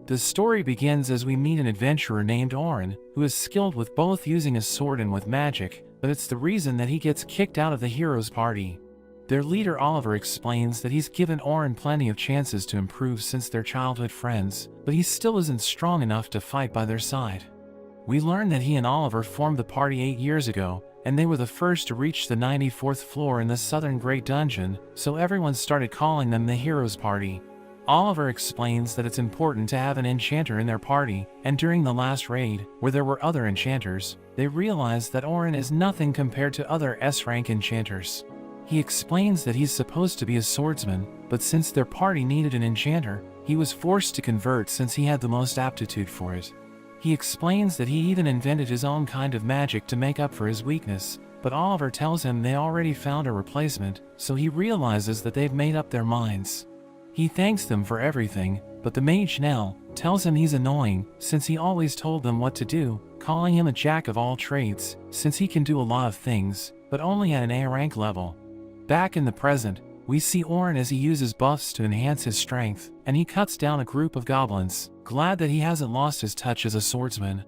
The story begins as we meet an adventurer named Oren, who is skilled with both using a sword and with magic, but it's the reason that he gets kicked out of the heroes' party. Their leader Oliver explains that he's given Oren plenty of chances to improve since they're childhood friends, but he still isn't strong enough to fight by their side. We learn that he and Oliver formed the party 8 years ago, and they were the first to reach the 94th floor in the Southern Great Dungeon, so everyone started calling them the Heroes Party. Oliver explains that it's important to have an enchanter in their party, and during the last raid, where there were other enchanters, they realized that Oren is nothing compared to other S-rank enchanters. He explains that he's supposed to be a swordsman, but since their party needed an enchanter, he was forced to convert since he had the most aptitude for it. He explains that he even invented his own kind of magic to make up for his weakness, but Oliver tells him they already found a replacement, so he realizes that they've made up their minds. He thanks them for everything, but the mage Nell tells him he's annoying since he always told them what to do, calling him a jack of all trades, since he can do a lot of things, but only at an A rank level. Back in the present, we see Oren as he uses buffs to enhance his strength, and he cuts down a group of goblins, glad that he hasn't lost his touch as a swordsman.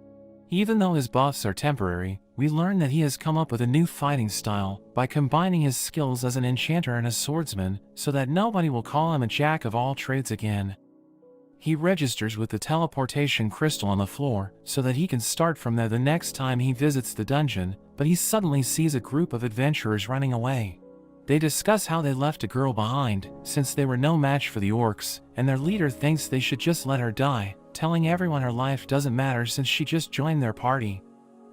Even though his buffs are temporary, we learn that he has come up with a new fighting style by combining his skills as an enchanter and a swordsman, so that nobody will call him a jack of all trades again. He registers with the teleportation crystal on the floor so that he can start from there the next time he visits the dungeon, but he suddenly sees a group of adventurers running away. They discuss how they left a girl behind, since they were no match for the orcs, and their leader thinks they should just let her die, telling everyone her life doesn't matter since she just joined their party.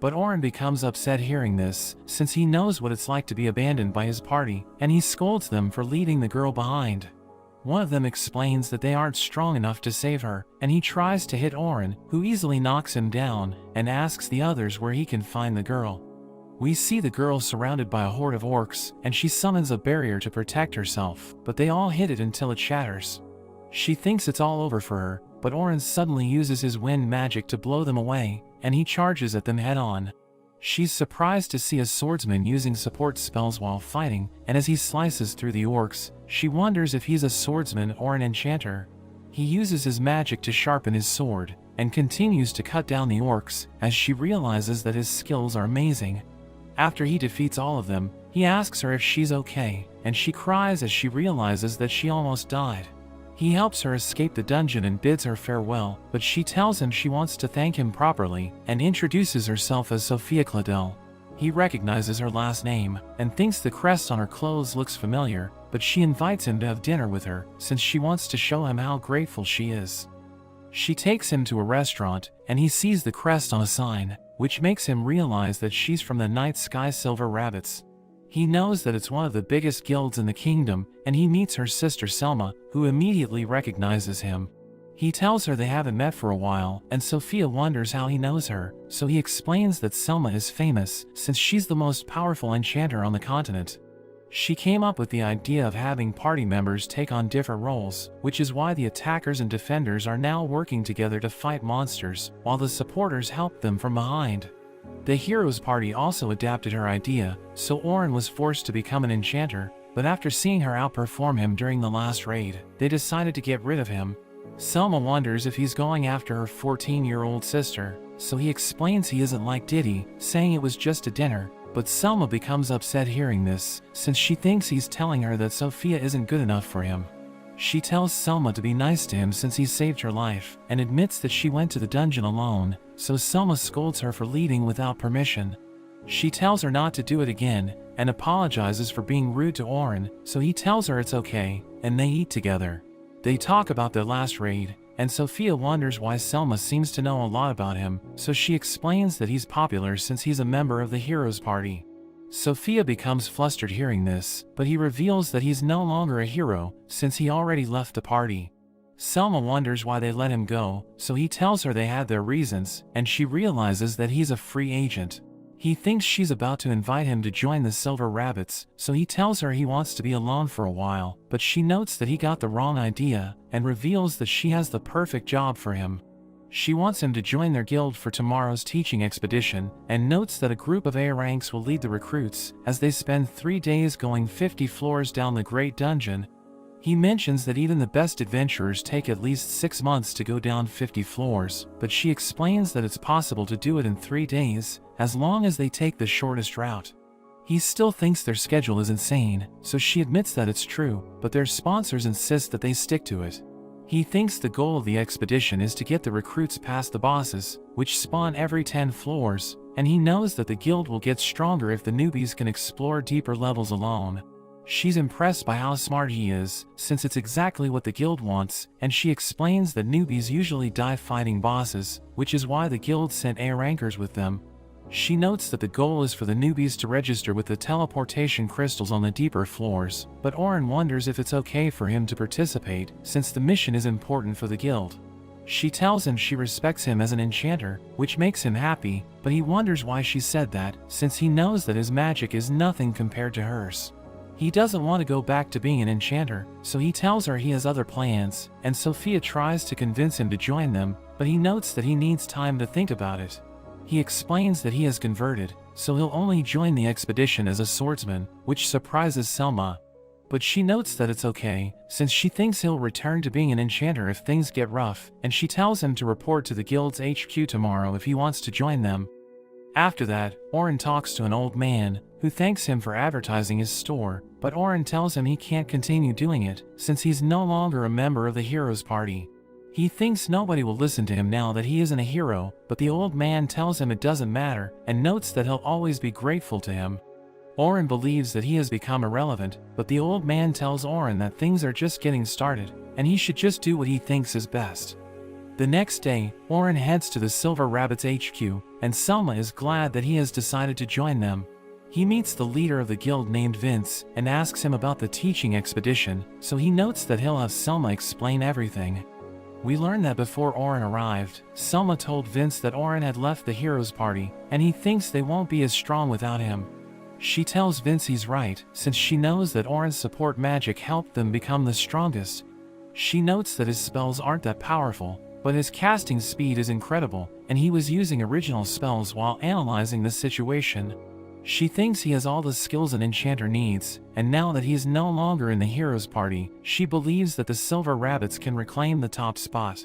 But Oren becomes upset hearing this, since he knows what it's like to be abandoned by his party, and he scolds them for leaving the girl behind. One of them explains that they aren't strong enough to save her, and he tries to hit Oren, who easily knocks him down, and asks the others where he can find the girl. We see the girl surrounded by a horde of orcs, and she summons a barrier to protect herself, but they all hit it until it shatters. She thinks it's all over for her, but Oren suddenly uses his wind magic to blow them away, and he charges at them head-on. She's surprised to see a swordsman using support spells while fighting, and as he slices through the orcs, she wonders if he's a swordsman or an enchanter. He uses his magic to sharpen his sword, and continues to cut down the orcs, as she realizes that his skills are amazing. After he defeats all of them, he asks her if she's okay, and she cries as she realizes that she almost died. He helps her escape the dungeon and bids her farewell, but she tells him she wants to thank him properly, and introduces herself as Sophia Claudel. He recognizes her last name, and thinks the crest on her clothes looks familiar, but she invites him to have dinner with her, since she wants to show him how grateful she is. She takes him to a restaurant, and he sees the crest on a sign, which makes him realize that she's from the Night Sky Silver Rabbits. He knows that it's one of the biggest guilds in the kingdom, and he meets her sister Selma, who immediately recognizes him. He tells her they haven't met for a while, and Sophia wonders how he knows her, so he explains that Selma is famous, since she's the most powerful enchanter on the continent. She came up with the idea of having party members take on different roles, which is why the attackers and defenders are now working together to fight monsters, while the supporters help them from behind. The Heroes Party also adapted her idea, so Oren was forced to become an enchanter, but after seeing her outperform him during the last raid, they decided to get rid of him. Selma wonders if he's going after her 14-year-old sister, so he explains he isn't like Diddy, saying it was just a dinner. But Selma becomes upset hearing this, since she thinks he's telling her that Sophia isn't good enough for him. She tells Selma to be nice to him since he saved her life, and admits that she went to the dungeon alone, so Selma scolds her for leaving without permission. She tells her not to do it again, and apologizes for being rude to Oren, so he tells her it's okay, and they eat together. They talk about their last raid, and Sophia wonders why Selma seems to know a lot about him, so she explains that he's popular since he's a member of the Heroes Party. Sophia becomes flustered hearing this, but he reveals that he's no longer a hero, since he already left the party. Selma wonders why they let him go, so he tells her they had their reasons, and she realizes that he's a free agent. He thinks she's about to invite him to join the Silver Rabbits, so he tells her he wants to be alone for a while, but she notes that he got the wrong idea, and reveals that she has the perfect job for him. She wants him to join their guild for tomorrow's teaching expedition, and notes that a group of A ranks will lead the recruits, as they spend 3 days going 50 floors down the Great Dungeon. He mentions that even the best adventurers take at least 6 months to go down 50 floors, but she explains that it's possible to do it in 3 days, as long as they take the shortest route. He still thinks their schedule is insane, so she admits that it's true, but their sponsors insist that they stick to it. He thinks the goal of the expedition is to get the recruits past the bosses, which spawn every 10 floors, and he knows that the guild will get stronger if the newbies can explore deeper levels alone. She's impressed by how smart he is, since it's exactly what the guild wants, and she explains that newbies usually die fighting bosses, which is why the guild sent A rankers with them. She notes that the goal is for the newbies to register with the teleportation crystals on the deeper floors, but Orin wonders if it's okay for him to participate, since the mission is important for the guild. She tells him she respects him as an enchanter, which makes him happy, but he wonders why she said that, since he knows that his magic is nothing compared to hers. He doesn't want to go back to being an enchanter, so he tells her he has other plans, and Sophia tries to convince him to join them, but he notes that he needs time to think about it. He explains that he has converted, so he'll only join the expedition as a swordsman, which surprises Selma. But she notes that it's okay, since she thinks he'll return to being an enchanter if things get rough, and she tells him to report to the guild's HQ tomorrow if he wants to join them. After that, Orin talks to an old man, who thanks him for advertising his store, but Orin tells him he can't continue doing it, since he's no longer a member of the heroes party. He thinks nobody will listen to him now that he isn't a hero, but the old man tells him it doesn't matter, and notes that he'll always be grateful to him. Orin believes that he has become irrelevant, but the old man tells Orin that things are just getting started, and he should just do what he thinks is best. The next day, Orin heads to the Silver Rabbits HQ, and Selma is glad that he has decided to join them. He meets the leader of the guild named Vince, and asks him about the teaching expedition, so he notes that he'll have Selma explain everything. We learn that before Orin arrived, Selma told Vince that Orin had left the heroes party, and he thinks they won't be as strong without him. She tells Vince he's right, since she knows that Orin's support magic helped them become the strongest. She notes that his spells aren't that powerful, but his casting speed is incredible, and he was using original spells while analyzing the situation. She thinks he has all the skills an enchanter needs, and now that he's no longer in the heroes party, she believes that the Silver Rabbits can reclaim the top spot.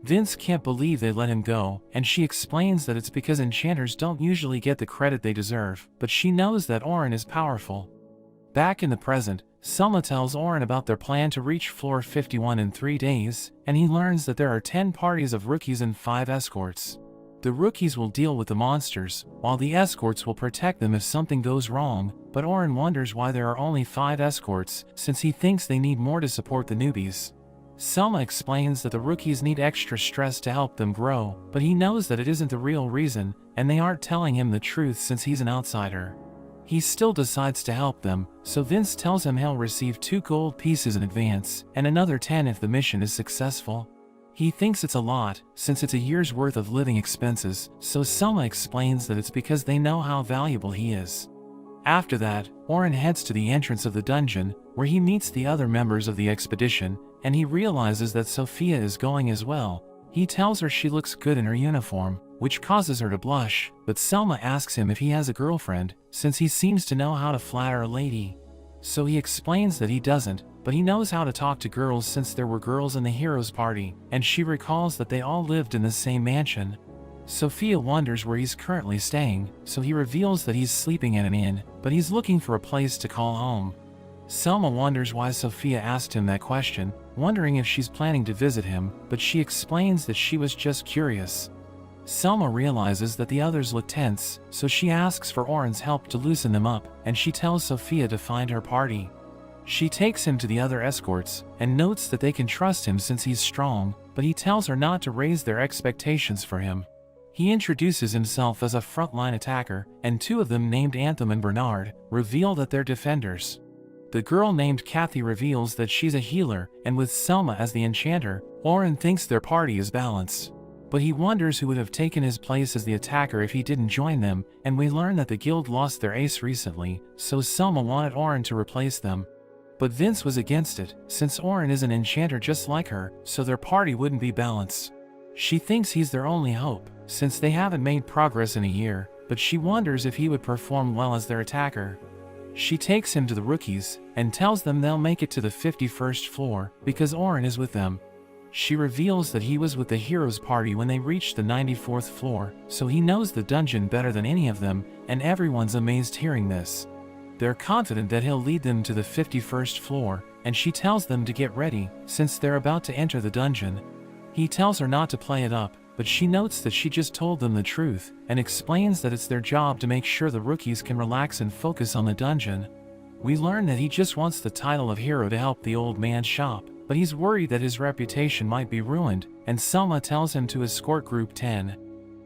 Vince can't believe they let him go, and she explains that it's because enchanters don't usually get the credit they deserve, but she knows that Orin is powerful. Back in the present, Selma tells Orin about their plan to reach floor 51 in 3 days, and he learns that there are 10 parties of rookies and 5 escorts. The rookies will deal with the monsters, while the escorts will protect them if something goes wrong, but Orin wonders why there are only 5 escorts, since he thinks they need more to support the newbies. Selma explains that the rookies need extra stress to help them grow, but he knows that it isn't the real reason, and they aren't telling him the truth since he's an outsider. He still decides to help them, so Vince tells him he'll receive 2 gold pieces in advance, and another 10 if the mission is successful. He thinks it's a lot, since it's a year's worth of living expenses, so Selma explains that it's because they know how valuable he is. After that, Orin heads to the entrance of the dungeon, where he meets the other members of the expedition, and he realizes that Sophia is going as well. He tells her she looks good in her uniform, which causes her to blush, but Selma asks him if he has a girlfriend, since he seems to know how to flatter a lady. So he explains that he doesn't, but he knows how to talk to girls since there were girls in the heroes party, and she recalls that they all lived in the same mansion. Sophia wonders where he's currently staying, so he reveals that he's sleeping at an inn, but he's looking for a place to call home. Selma wonders why Sophia asked him that question, wondering if she's planning to visit him, but she explains that she was just curious. Selma realizes that the others look tense, so she asks for Orin's help to loosen them up, and she tells Sophia to find her party. She takes him to the other escorts, and notes that they can trust him since he's strong, but he tells her not to raise their expectations for him. He introduces himself as a frontline attacker, and 2 of them named Anthem and Bernard reveal that they're defenders. The girl named Kathy reveals that she's a healer, and with Selma as the enchanter, Orin thinks their party is balanced. But he wonders who would have taken his place as the attacker if he didn't join them, and we learn that the guild lost their ace recently, so Selma wanted Orin to replace them. But Vince was against it, since Orin is an enchanter just like her, so their party wouldn't be balanced. She thinks he's their only hope, since they haven't made progress in a year, but she wonders if he would perform well as their attacker. She takes him to the rookies and tells them they'll make it to the 51st floor because Oren is with them. She reveals that he was with the heroes party when they reached the 94th floor, so he knows the dungeon better than any of them, and everyone's amazed hearing this. They're confident that he'll lead them to the 51st floor, and she tells them to get ready, since they're about to enter the dungeon. He tells her not to play it up, but she notes that she just told them the truth, and explains that it's their job to make sure the rookies can relax and focus on the dungeon. We learn that he just wants the title of hero to help the old man shop, but he's worried that his reputation might be ruined, and Selma tells him to escort Group 10.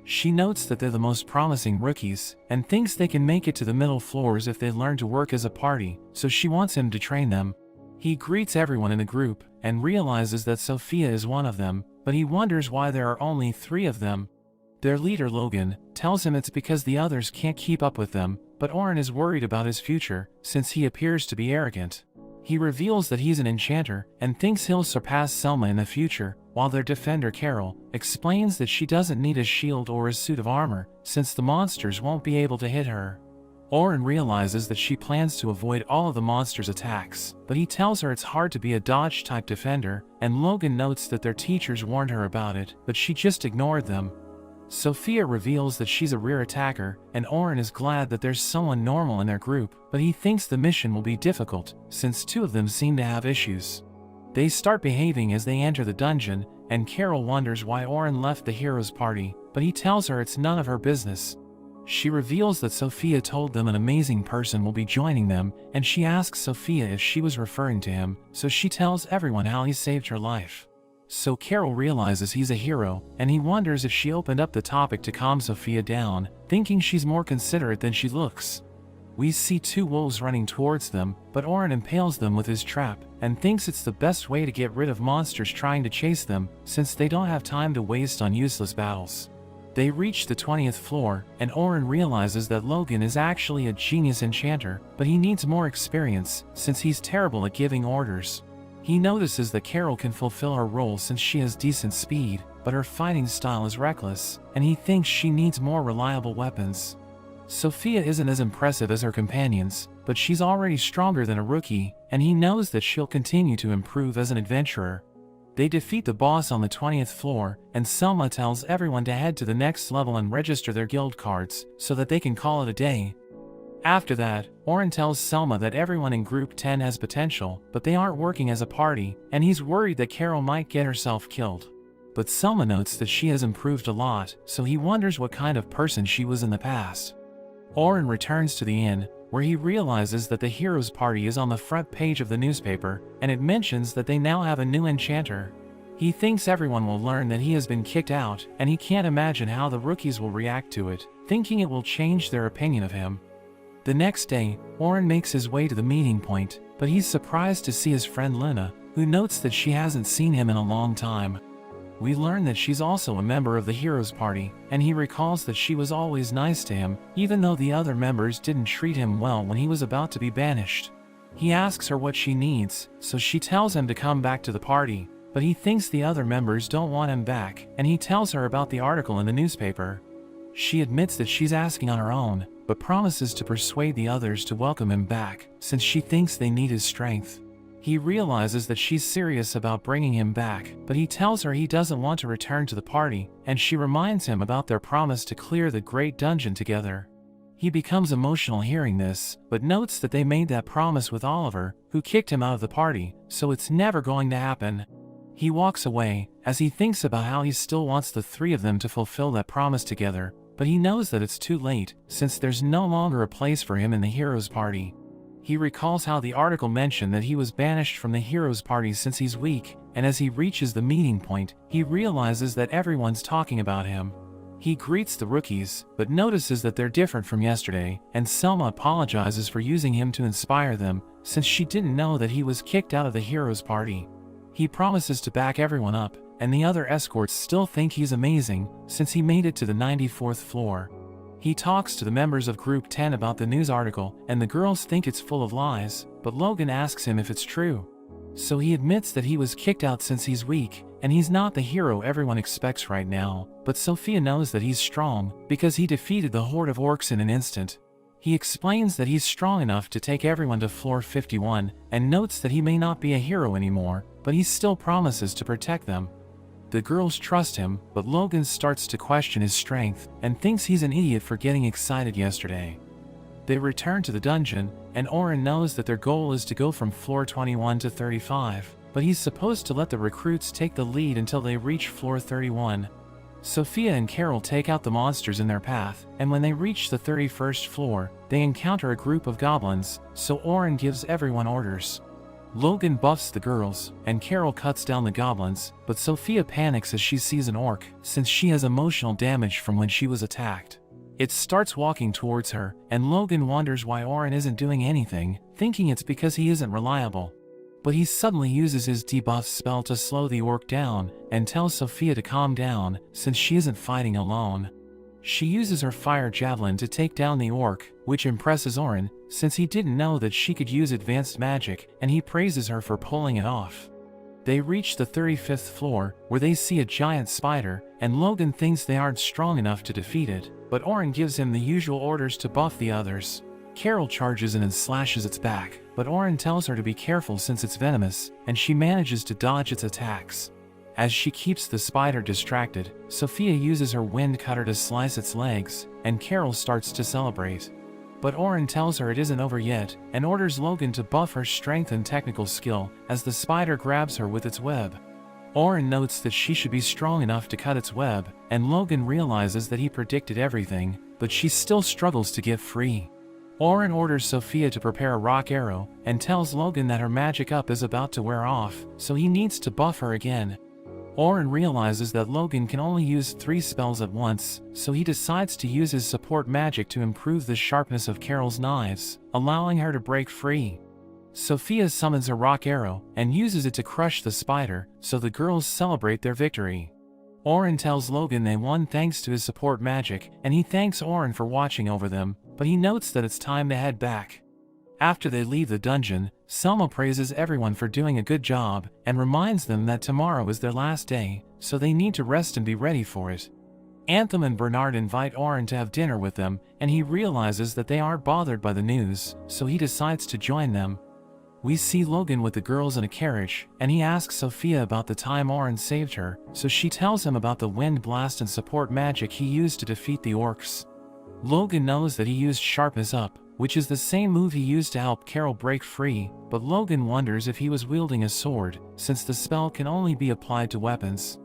She notes that they're the most promising rookies, and thinks they can make it to the middle floors if they learn to work as a party, so she wants him to train them. He greets everyone in the group, and realizes that Sophia is one of them, but he wonders why there are only 3 of them. Their leader Logan tells him it's because the others can't keep up with them, but Oren is worried about his future, since he appears to be arrogant. He reveals that he's an enchanter, and thinks he'll surpass Selma in the future, while their defender Carol explains that she doesn't need a shield or a suit of armor, since the monsters won't be able to hit her. Oren realizes that she plans to avoid all of the monsters' attacks, but he tells her it's hard to be a dodge-type defender, and Logan notes that their teachers warned her about it, but she just ignored them. Sophia reveals that she's a rear attacker, and Oren is glad that there's someone normal in their group, but he thinks the mission will be difficult, since 2 of them seem to have issues. They start behaving as they enter the dungeon, and Carol wonders why Oren left the heroes party, but he tells her it's none of her business. She reveals that Sophia told them an amazing person will be joining them, and she asks Sophia if she was referring to him, so she tells everyone how he saved her life. So Carol realizes he's a hero, and he wonders if she opened up the topic to calm Sophia down, thinking she's more considerate than she looks. We see 2 wolves running towards them, but Oren impales them with his trap, and thinks it's the best way to get rid of monsters trying to chase them, since they don't have time to waste on useless battles. They reach the 20th floor, and Oren realizes that Logan is actually a genius enchanter, but he needs more experience, since he's terrible at giving orders. He notices that Carol can fulfill her role since she has decent speed, but her fighting style is reckless, and he thinks she needs more reliable weapons. Sophia isn't as impressive as her companions, but she's already stronger than a rookie, and he knows that she'll continue to improve as an adventurer. They defeat the boss on the 20th floor, and Selma tells everyone to head to the next level and register their guild cards, so that they can call it a day. After that, Oren tells Selma that everyone in Group 10 has potential, but they aren't working as a party, and he's worried that Carol might get herself killed. But Selma notes that she has improved a lot, so he wonders what kind of person she was in the past. Oren returns to the inn, where he realizes that the heroes party is on the front page of the newspaper, and it mentions that they now have a new enchanter. He thinks everyone will learn that he has been kicked out, and he can't imagine how the rookies will react to it, thinking it will change their opinion of him. The next day, Oren makes his way to the meeting point, but he's surprised to see his friend Lena, who notes that she hasn't seen him in a long time. We learn that she's also a member of the heroes party, and he recalls that she was always nice to him, even though the other members didn't treat him well when he was about to be banished. He asks her what she needs, so she tells him to come back to the party, but he thinks the other members don't want him back, and he tells her about the article in the newspaper. She admits that she's asking on her own, but promises to persuade the others to welcome him back, since she thinks they need his strength. He realizes that she's serious about bringing him back, but he tells her he doesn't want to return to the party, and she reminds him about their promise to clear the Great Dungeon together. He becomes emotional hearing this, but notes that they made that promise with Oliver, who kicked him out of the party, so it's never going to happen. He walks away, as he thinks about how he still wants the 3 of them to fulfill that promise together, but he knows that it's too late, since there's no longer a place for him in the heroes party. He recalls how the article mentioned that he was banished from the heroes party since he's weak, and as he reaches the meeting point, he realizes that everyone's talking about him. He greets the rookies, but notices that they're different from yesterday, and Selma apologizes for using him to inspire them, since she didn't know that he was kicked out of the heroes party. He promises to back everyone up, and the other escorts still think he's amazing, since he made it to the 94th floor. He talks to the members of Group 10 about the news article, and the girls think it's full of lies, but Logan asks him if it's true. So he admits that he was kicked out since he's weak, and he's not the hero everyone expects right now, but Sophia knows that he's strong, because he defeated the horde of orcs in an instant. He explains that he's strong enough to take everyone to floor 51, and notes that he may not be a hero anymore, but he still promises to protect them. The girls trust him, but Logan starts to question his strength, and thinks he's an idiot for getting excited yesterday. They return to the dungeon, and Oren knows that their goal is to go from floor 21 to 35, but he's supposed to let the recruits take the lead until they reach floor 31. Sophia and Carol take out the monsters in their path, and when they reach the 31st floor, they encounter a group of goblins, so Oren gives everyone orders. Logan buffs the girls, and Carol cuts down the goblins, but Sophia panics as she sees an orc, since she has emotional damage from when she was attacked. It starts walking towards her, and Logan wonders why Oren isn't doing anything, thinking it's because he isn't reliable. But he suddenly uses his debuff spell to slow the orc down, and tells Sophia to calm down, since she isn't fighting alone. She uses her fire javelin to take down the orc, which impresses Oren, since he didn't know that she could use advanced magic, and he praises her for pulling it off. They reach the 35th floor, where they see a giant spider, and Logan thinks they aren't strong enough to defeat it, but Oren gives him the usual orders to buff the others. Carol charges in and slashes its back, but Oren tells her to be careful since it's venomous, and she manages to dodge its attacks. As she keeps the spider distracted, Sophia uses her wind cutter to slice its legs, and Carol starts to celebrate. But Oren tells her it isn't over yet, and orders Logan to buff her strength and technical skill, as the spider grabs her with its web. Oren notes that she should be strong enough to cut its web, and Logan realizes that he predicted everything, but she still struggles to get free. Oren orders Sophia to prepare a rock arrow, and tells Logan that her magic up is about to wear off, so he needs to buff her again. Oren realizes that Logan can only use 3 spells at once, so he decides to use his support magic to improve the sharpness of Carol's knives, allowing her to break free. Sophia summons a rock arrow, and uses it to crush the spider, so the girls celebrate their victory. Oren tells Logan they won thanks to his support magic, and he thanks Oren for watching over them, but he notes that it's time to head back. After they leave the dungeon, Selma praises everyone for doing a good job, and reminds them that tomorrow is their last day, so they need to rest and be ready for it. Anthem and Bernard invite Oren to have dinner with them, and he realizes that they aren't bothered by the news, so he decides to join them. We see Logan with the girls in a carriage, and he asks Sophia about the time Oren saved her, so she tells him about the wind blast and support magic he used to defeat the orcs. Logan knows that he used Sharpness Up, which is the same move he used to help Carol break free, but Logan wonders if he was wielding a sword, since the spell can only be applied to weapons.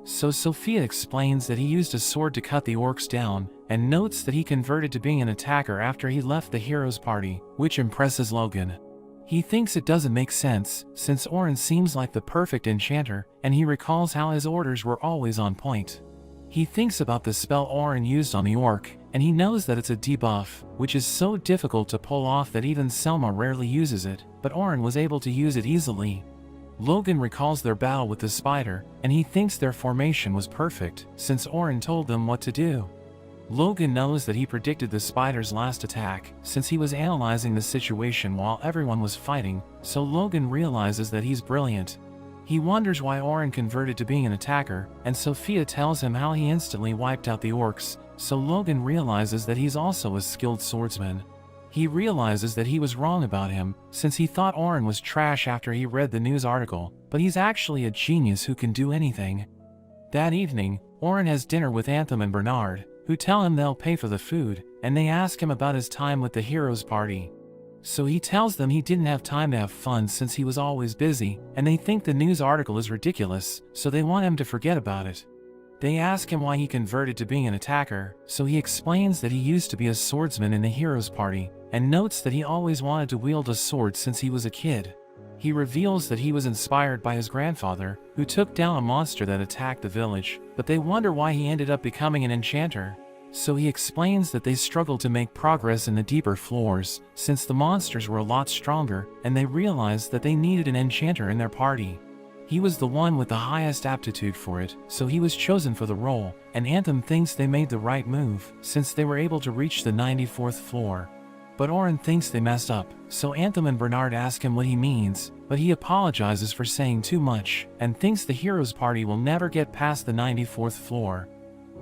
So Sophia explains that he used a sword to cut the orcs down, and notes that he converted to being an attacker after he left the hero's party, which impresses Logan. He thinks it doesn't make sense, since Oren seems like the perfect enchanter, and he recalls how his orders were always on point. He thinks about the spell Oren used on the orc, and he knows that it's a debuff, which is so difficult to pull off that even Selma rarely uses it, but Oren was able to use it easily. Logan recalls their battle with the spider, and he thinks their formation was perfect, since Oren told them what to do. Logan knows that he predicted the spider's last attack, since he was analyzing the situation while everyone was fighting, so Logan realizes that he's brilliant. He wonders why Oren converted to being an attacker, and Sophia tells him how he instantly wiped out the orcs, so Logan realizes that he's also a skilled swordsman. He realizes that he was wrong about him, since he thought Oren was trash after he read the news article, but he's actually a genius who can do anything. That evening, Oren has dinner with Anthem and Bernard, who tell him they'll pay for the food, and they ask him about his time with the hero's party. So he tells them he didn't have time to have fun since he was always busy, and they think the news article is ridiculous, so they want him to forget about it. They ask him why he converted to being an attacker, so he explains that he used to be a swordsman in the hero's party, and notes that he always wanted to wield a sword since he was a kid. He reveals that he was inspired by his grandfather, who took down a monster that attacked the village, but they wonder why he ended up becoming an enchanter. So he explains that they struggled to make progress in the deeper floors, since the monsters were a lot stronger, and they realized that they needed an enchanter in their party. He was the one with the highest aptitude for it, so he was chosen for the role, and Anthem thinks they made the right move, since they were able to reach the 94th floor. But Oren thinks they messed up, so Anthem and Bernard ask him what he means, but he apologizes for saying too much, and thinks the hero's party will never get past the 94th floor.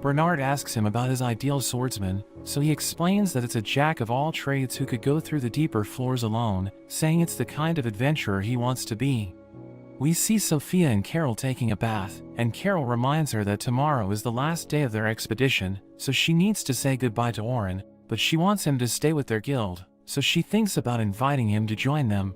Bernard asks him about his ideal swordsman, so he explains that it's a jack of all trades who could go through the deeper floors alone, saying it's the kind of adventurer he wants to be. We see Sophia and Carol taking a bath, and Carol reminds her that tomorrow is the last day of their expedition, so she needs to say goodbye to Oren, but she wants him to stay with their guild, so she thinks about inviting him to join them.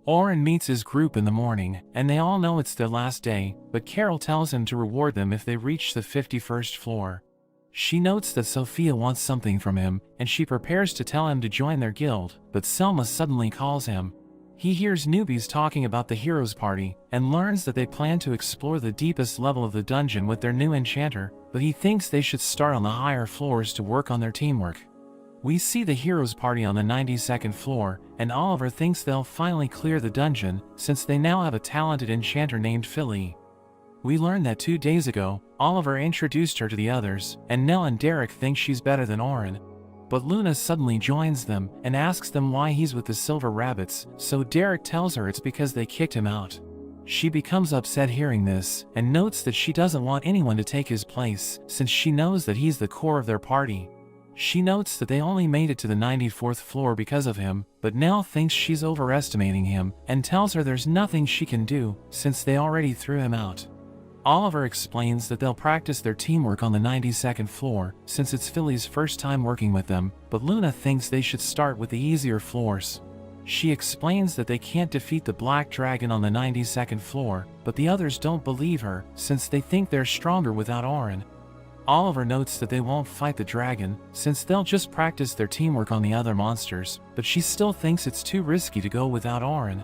Oren meets his group in the morning, and they all know it's their last day, but Carol tells him to reward them if they reach the 51st floor. She notes that Sophia wants something from him, and she prepares to tell him to join their guild, but Selma suddenly calls him. He hears newbies talking about the heroes party, and learns that they plan to explore the deepest level of the dungeon with their new enchanter, but he thinks they should start on the higher floors to work on their teamwork. We see the heroes party on the 92nd floor, and Oliver thinks they'll finally clear the dungeon, since they now have a talented enchanter named Philly. We learn that 2 days ago, Oliver introduced her to the others, and Nell and Derek think she's better than Oren. But Luna suddenly joins them, and asks them why he's with the Silver Rabbits, so Derek tells her it's because they kicked him out. She becomes upset hearing this, and notes that she doesn't want anyone to take his place, since she knows that he's the core of their party. She notes that they only made it to the 94th floor because of him, but Nell thinks she's overestimating him, and tells her there's nothing she can do, since they already threw him out. Oliver explains that they'll practice their teamwork on the 92nd floor, since it's Philly's first time working with them, but Luna thinks they should start with the easier floors. She explains that they can't defeat the Black Dragon on the 92nd floor, but the others don't believe her, since they think they're stronger without Oren. Oliver notes that they won't fight the dragon, since they'll just practice their teamwork on the other monsters, but she still thinks it's too risky to go without Oren.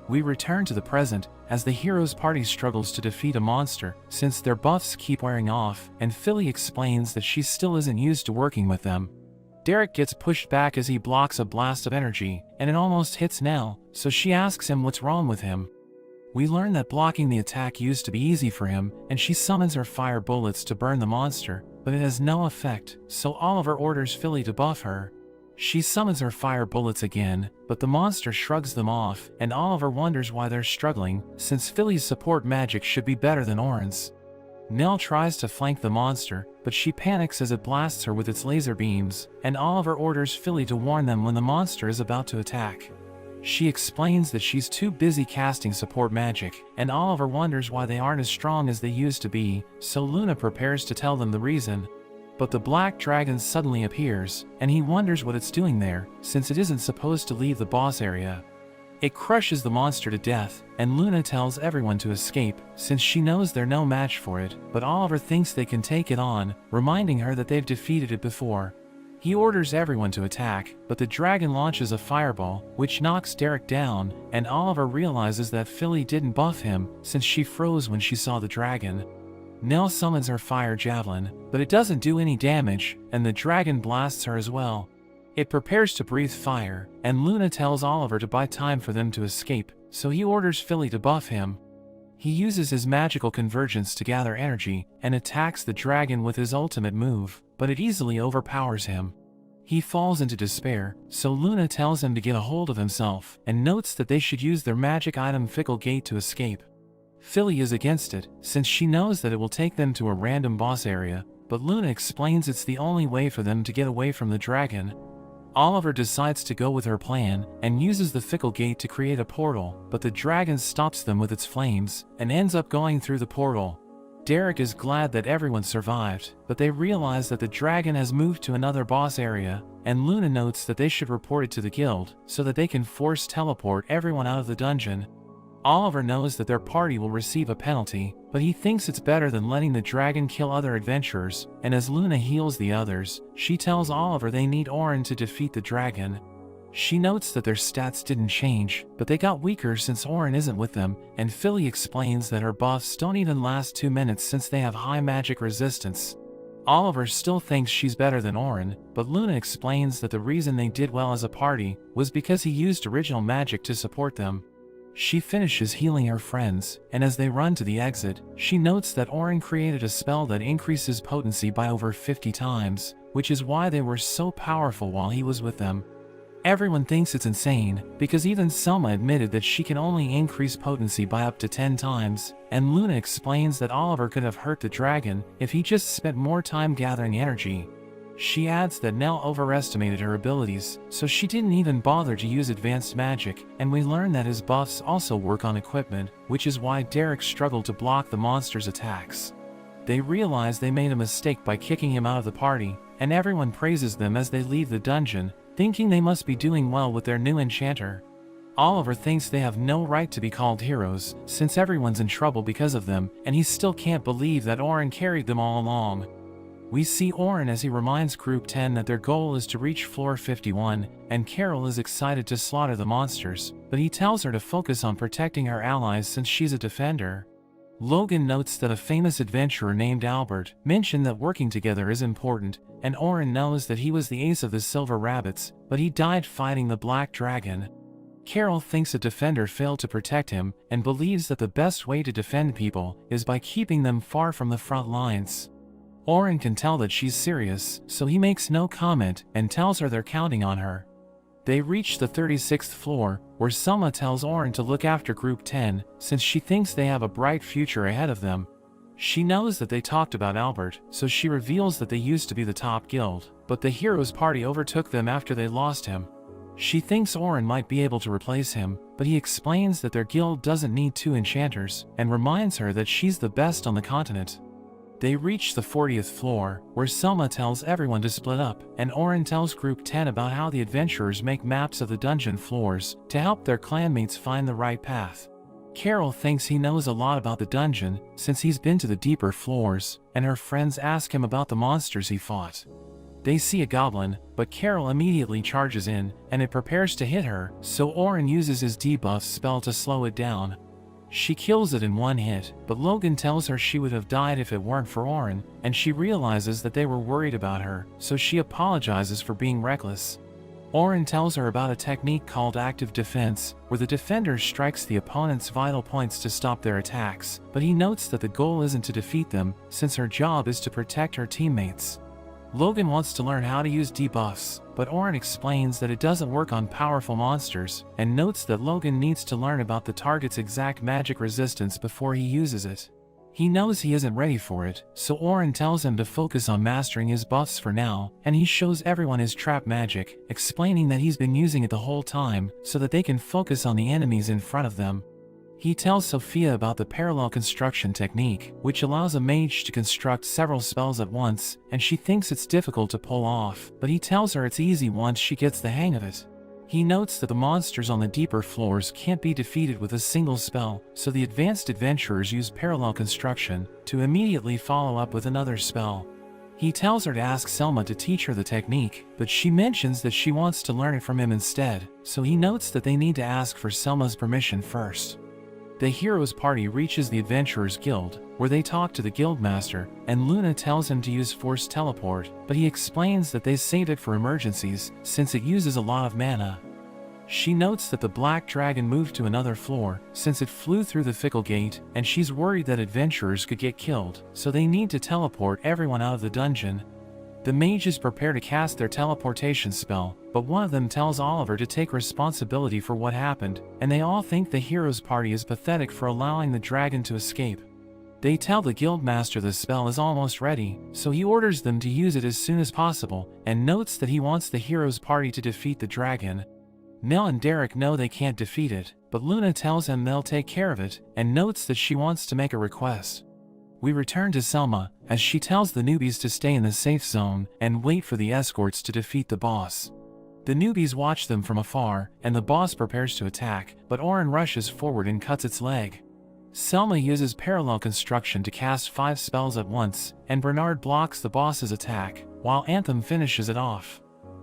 We return to the present, as the heroes' party struggles to defeat a monster, since their buffs keep wearing off, and Philly explains that she still isn't used to working with them. Derek gets pushed back as he blocks a blast of energy, and it almost hits Nell, so she asks him what's wrong with him. We learn that blocking the attack used to be easy for him, and she summons her fire bullets to burn the monster, but it has no effect, so Oliver orders Philly to buff her. She summons her fire bullets again, but the monster shrugs them off, and Oliver wonders why they're struggling, since Philly's support magic should be better than Oren's. Nell tries to flank the monster, but she panics as it blasts her with its laser beams, and Oliver orders Philly to warn them when the monster is about to attack. She explains that she's too busy casting support magic, and Oliver wonders why they aren't as strong as they used to be, so Luna prepares to tell them the reason. But the Black Dragon suddenly appears, and he wonders what it's doing there, since it isn't supposed to leave the boss area. It crushes the monster to death, and Luna tells everyone to escape, since she knows they're no match for it, but Oliver thinks they can take it on, reminding her that they've defeated it before. He orders everyone to attack, but the dragon launches a fireball, which knocks Derek down, and Oliver realizes that Philly didn't buff him, since she froze when she saw the dragon. Nell summons her fire javelin, but it doesn't do any damage, and the dragon blasts her as well. It prepares to breathe fire, and Luna tells Oliver to buy time for them to escape, so he orders Philly to buff him. He uses his magical convergence to gather energy, and attacks the dragon with his ultimate move, but it easily overpowers him. He falls into despair, so Luna tells him to get a hold of himself, and notes that they should use their magic item Fickle Gate to escape. Philly is against it, since she knows that it will take them to a random boss area, but Luna explains it's the only way for them to get away from the dragon. Oliver decides to go with her plan, and uses the Fickle Gate to create a portal, but the dragon stops them with its flames, and ends up going through the portal. Derek is glad that everyone survived, but they realize that the dragon has moved to another boss area, and Luna notes that they should report it to the guild, so that they can force teleport everyone out of the dungeon. Oliver knows that their party will receive a penalty, but he thinks it's better than letting the dragon kill other adventurers, and as Luna heals the others, she tells Oliver they need Oren to defeat the dragon. She notes that their stats didn't change, but they got weaker since Oren isn't with them, and Philly explains that her buffs don't even last 2 minutes since they have high magic resistance. Oliver still thinks she's better than Oren, but Luna explains that the reason they did well as a party was because he used original magic to support them. She finishes healing her friends, and as they run to the exit, she notes that Oren created a spell that increases potency by over 50 times, which is why they were so powerful while he was with them. Everyone thinks it's insane, because even Selma admitted that she can only increase potency by up to 10 times, and Luna explains that Oliver could have hurt the dragon if he just spent more time gathering energy. She adds that Nell overestimated her abilities, so she didn't even bother to use advanced magic, and we learn that his buffs also work on equipment, which is why Derek struggled to block the monster's attacks. They realize they made a mistake by kicking him out of the party, and everyone praises them as they leave the dungeon, thinking they must be doing well with their new enchanter. Oliver thinks they have no right to be called heroes, since everyone's in trouble because of them, and he still can't believe that Orin carried them all along. We see Orin as he reminds Group 10 that their goal is to reach floor 51, and Carol is excited to slaughter the monsters, but he tells her to focus on protecting her allies since she's a defender. Logan notes that a famous adventurer named Albert mentioned that working together is important, and Orin knows that he was the ace of the Silver Rabbits, but he died fighting the Black Dragon. Carol thinks a defender failed to protect him, and believes that the best way to defend people is by keeping them far from the front lines. Orin can tell that she's serious, so he makes no comment and tells her they're counting on her. They reach the 36th floor, where Selma tells Orin to look after Group 10, since she thinks they have a bright future ahead of them. She knows that they talked about Albert, so she reveals that they used to be the top guild, but the heroes' party overtook them after they lost him. She thinks Orin might be able to replace him, but he explains that their guild doesn't need 2 enchanters, and reminds her that she's the best on the continent. They reach the 40th floor, where Selma tells everyone to split up, and Orin tells Group 10 about how the adventurers make maps of the dungeon floors to help their clanmates find the right path. Carol thinks he knows a lot about the dungeon since he's been to the deeper floors, and her friends ask him about the monsters he fought. They see a goblin, but Carol immediately charges in, and it prepares to hit her, so Orin uses his debuff spell to slow it down. She kills it in one hit, but Logan tells her she would have died if it weren't for Orin, and she realizes that they were worried about her, so she apologizes for being reckless. Orin tells her about a technique called active defense, where the defender strikes the opponent's vital points to stop their attacks, but he notes that the goal isn't to defeat them, since her job is to protect her teammates. Logan wants to learn how to use debuffs, but Orin explains that it doesn't work on powerful monsters, and notes that Logan needs to learn about the target's exact magic resistance before he uses it. He knows he isn't ready for it, so Orin tells him to focus on mastering his buffs for now, and he shows everyone his trap magic, explaining that he's been using it the whole time, so that they can focus on the enemies in front of them. He tells Sophia about the parallel construction technique, which allows a mage to construct several spells at once, and she thinks it's difficult to pull off, but he tells her it's easy once she gets the hang of it. He notes that the monsters on the deeper floors can't be defeated with a single spell, so the advanced adventurers use parallel construction to immediately follow up with another spell. He tells her to ask Selma to teach her the technique, but she mentions that she wants to learn it from him instead, so he notes that they need to ask for Selma's permission first. The heroes' party reaches the Adventurers Guild, where they talk to the guildmaster, and Luna tells him to use Force Teleport, but he explains that they saved it for emergencies, since it uses a lot of mana. She notes that the Black Dragon moved to another floor, since it flew through the Fickle Gate, and she's worried that adventurers could get killed, so they need to teleport everyone out of the dungeon. The mages prepare to cast their teleportation spell, but one of them tells Oliver to take responsibility for what happened, and they all think the heroes' party is pathetic for allowing the dragon to escape. They tell the guildmaster the spell is almost ready, so he orders them to use it as soon as possible, and notes that he wants the heroes' party to defeat the dragon. Nell and Derek know they can't defeat it, but Luna tells him they'll take care of it, and notes that she wants to make a request. We return to Selma, as she tells the newbies to stay in the safe zone and wait for the escorts to defeat the boss. The newbies watch them from afar, and the boss prepares to attack, but Orin rushes forward and cuts its leg. Selma uses parallel construction to cast 5 spells at once, and Bernard blocks the boss's attack, while Anthem finishes it off.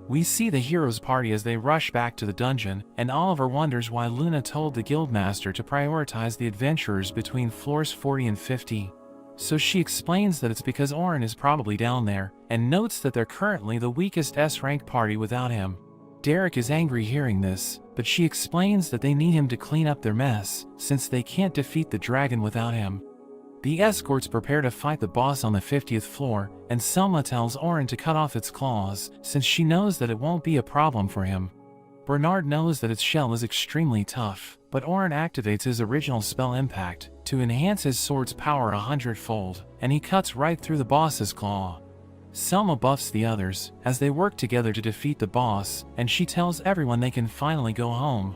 We see the heroes' party as they rush back to the dungeon, and Oliver wonders why Luna told the guildmaster to prioritize the adventurers between floors 40 and 50. So she explains that it's because Orin is probably down there, and notes that they're currently the weakest S-rank party without him. Derek is angry hearing this, but she explains that they need him to clean up their mess, since they can't defeat the dragon without him. The escorts prepare to fight the boss on the 50th floor, and Selma tells Orin to cut off its claws, since she knows that it won't be a problem for him. Bernard knows that its shell is extremely tough, but Orin activates his original spell Impact to enhance his sword's power 100-fold, and he cuts right through the boss's claw. Selma buffs the others as they work together to defeat the boss, and she tells everyone they can finally go home.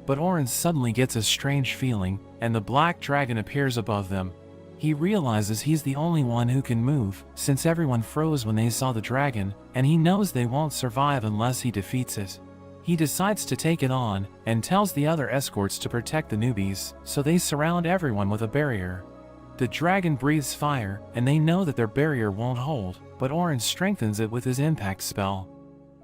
But Orin suddenly gets a strange feeling, and the black dragon appears above them. He realizes he's the only one who can move, since everyone froze when they saw the dragon, and he knows they won't survive unless he defeats it. He decides to take it on, and tells the other escorts to protect the newbies, so they surround everyone with a barrier. The dragon breathes fire, and they know that their barrier won't hold, but Orin strengthens it with his impact spell.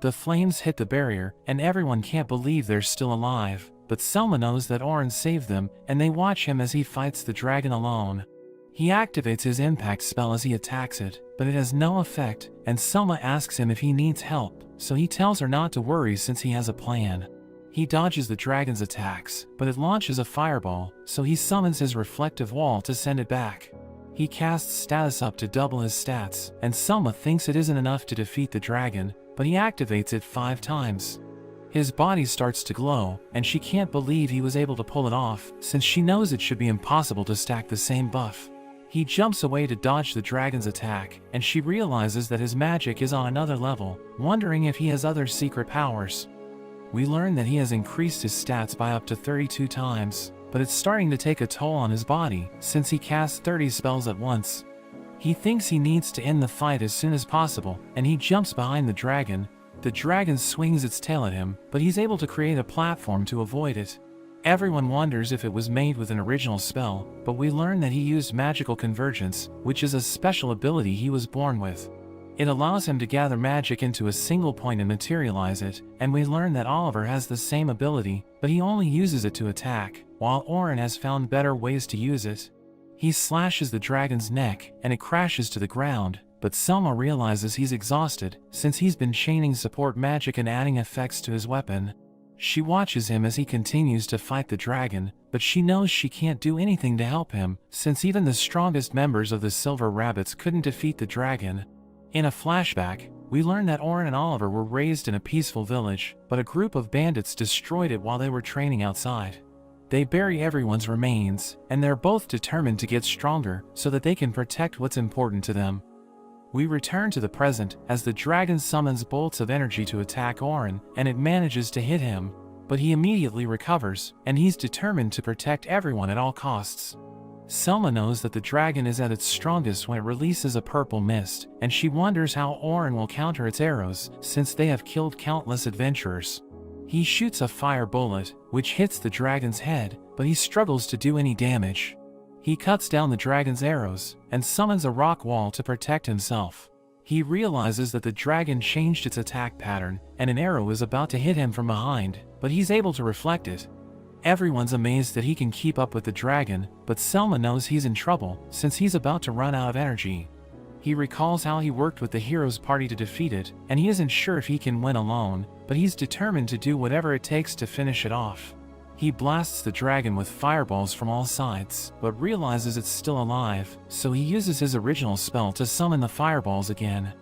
The flames hit the barrier, and everyone can't believe they're still alive, but Selma knows that Orin saved them, and they watch him as he fights the dragon alone. He activates his impact spell as he attacks it, but it has no effect, and Selma asks him if he needs help, so he tells her not to worry since he has a plan. He dodges the dragon's attacks, but it launches a fireball, so he summons his reflective wall to send it back. He casts status up to double his stats, and Selma thinks it isn't enough to defeat the dragon, but he activates it 5 times. His body starts to glow, and she can't believe he was able to pull it off, since she knows it should be impossible to stack the same buff. He jumps away to dodge the dragon's attack, and she realizes that his magic is on another level, wondering if he has other secret powers. We learn that he has increased his stats by up to 32 times, but it's starting to take a toll on his body, since he casts 30 spells at once. He thinks he needs to end the fight as soon as possible, and he jumps behind the dragon. The dragon swings its tail at him, but he's able to create a platform to avoid it. Everyone wonders if it was made with an original spell, but we learn that he used magical convergence, which is a special ability he was born with. It allows him to gather magic into a single point and materialize it, and we learn that Oliver has the same ability, but he only uses it to attack, while Orin has found better ways to use it. He slashes the dragon's neck, and it crashes to the ground, but Selma realizes he's exhausted, since he's been chaining support magic and adding effects to his weapon. She watches him as he continues to fight the dragon, but she knows she can't do anything to help him, since even the strongest members of the Silver Rabbits couldn't defeat the dragon. In a flashback, we learn that Orin and Oliver were raised in a peaceful village, but a group of bandits destroyed it while they were training outside. They bury everyone's remains, and they're both determined to get stronger so that they can protect what's important to them. We return to the present as the dragon summons bolts of energy to attack Orin, and it manages to hit him, but he immediately recovers, and he's determined to protect everyone at all costs. Selma knows that the dragon is at its strongest when it releases a purple mist, and she wonders how Orin will counter its arrows, since they have killed countless adventurers. He shoots a fire bullet, which hits the dragon's head, but he struggles to do any damage. He cuts down the dragon's arrows, and summons a rock wall to protect himself. He realizes that the dragon changed its attack pattern, and an arrow is about to hit him from behind, but he's able to reflect it. Everyone's amazed that he can keep up with the dragon, but Selma knows he's in trouble, since he's about to run out of energy. He recalls how he worked with the hero's party to defeat it, and he isn't sure if he can win alone, but he's determined to do whatever it takes to finish it off. He blasts the dragon with fireballs from all sides, but realizes it's still alive, so he uses his original spell to summon the fireballs again.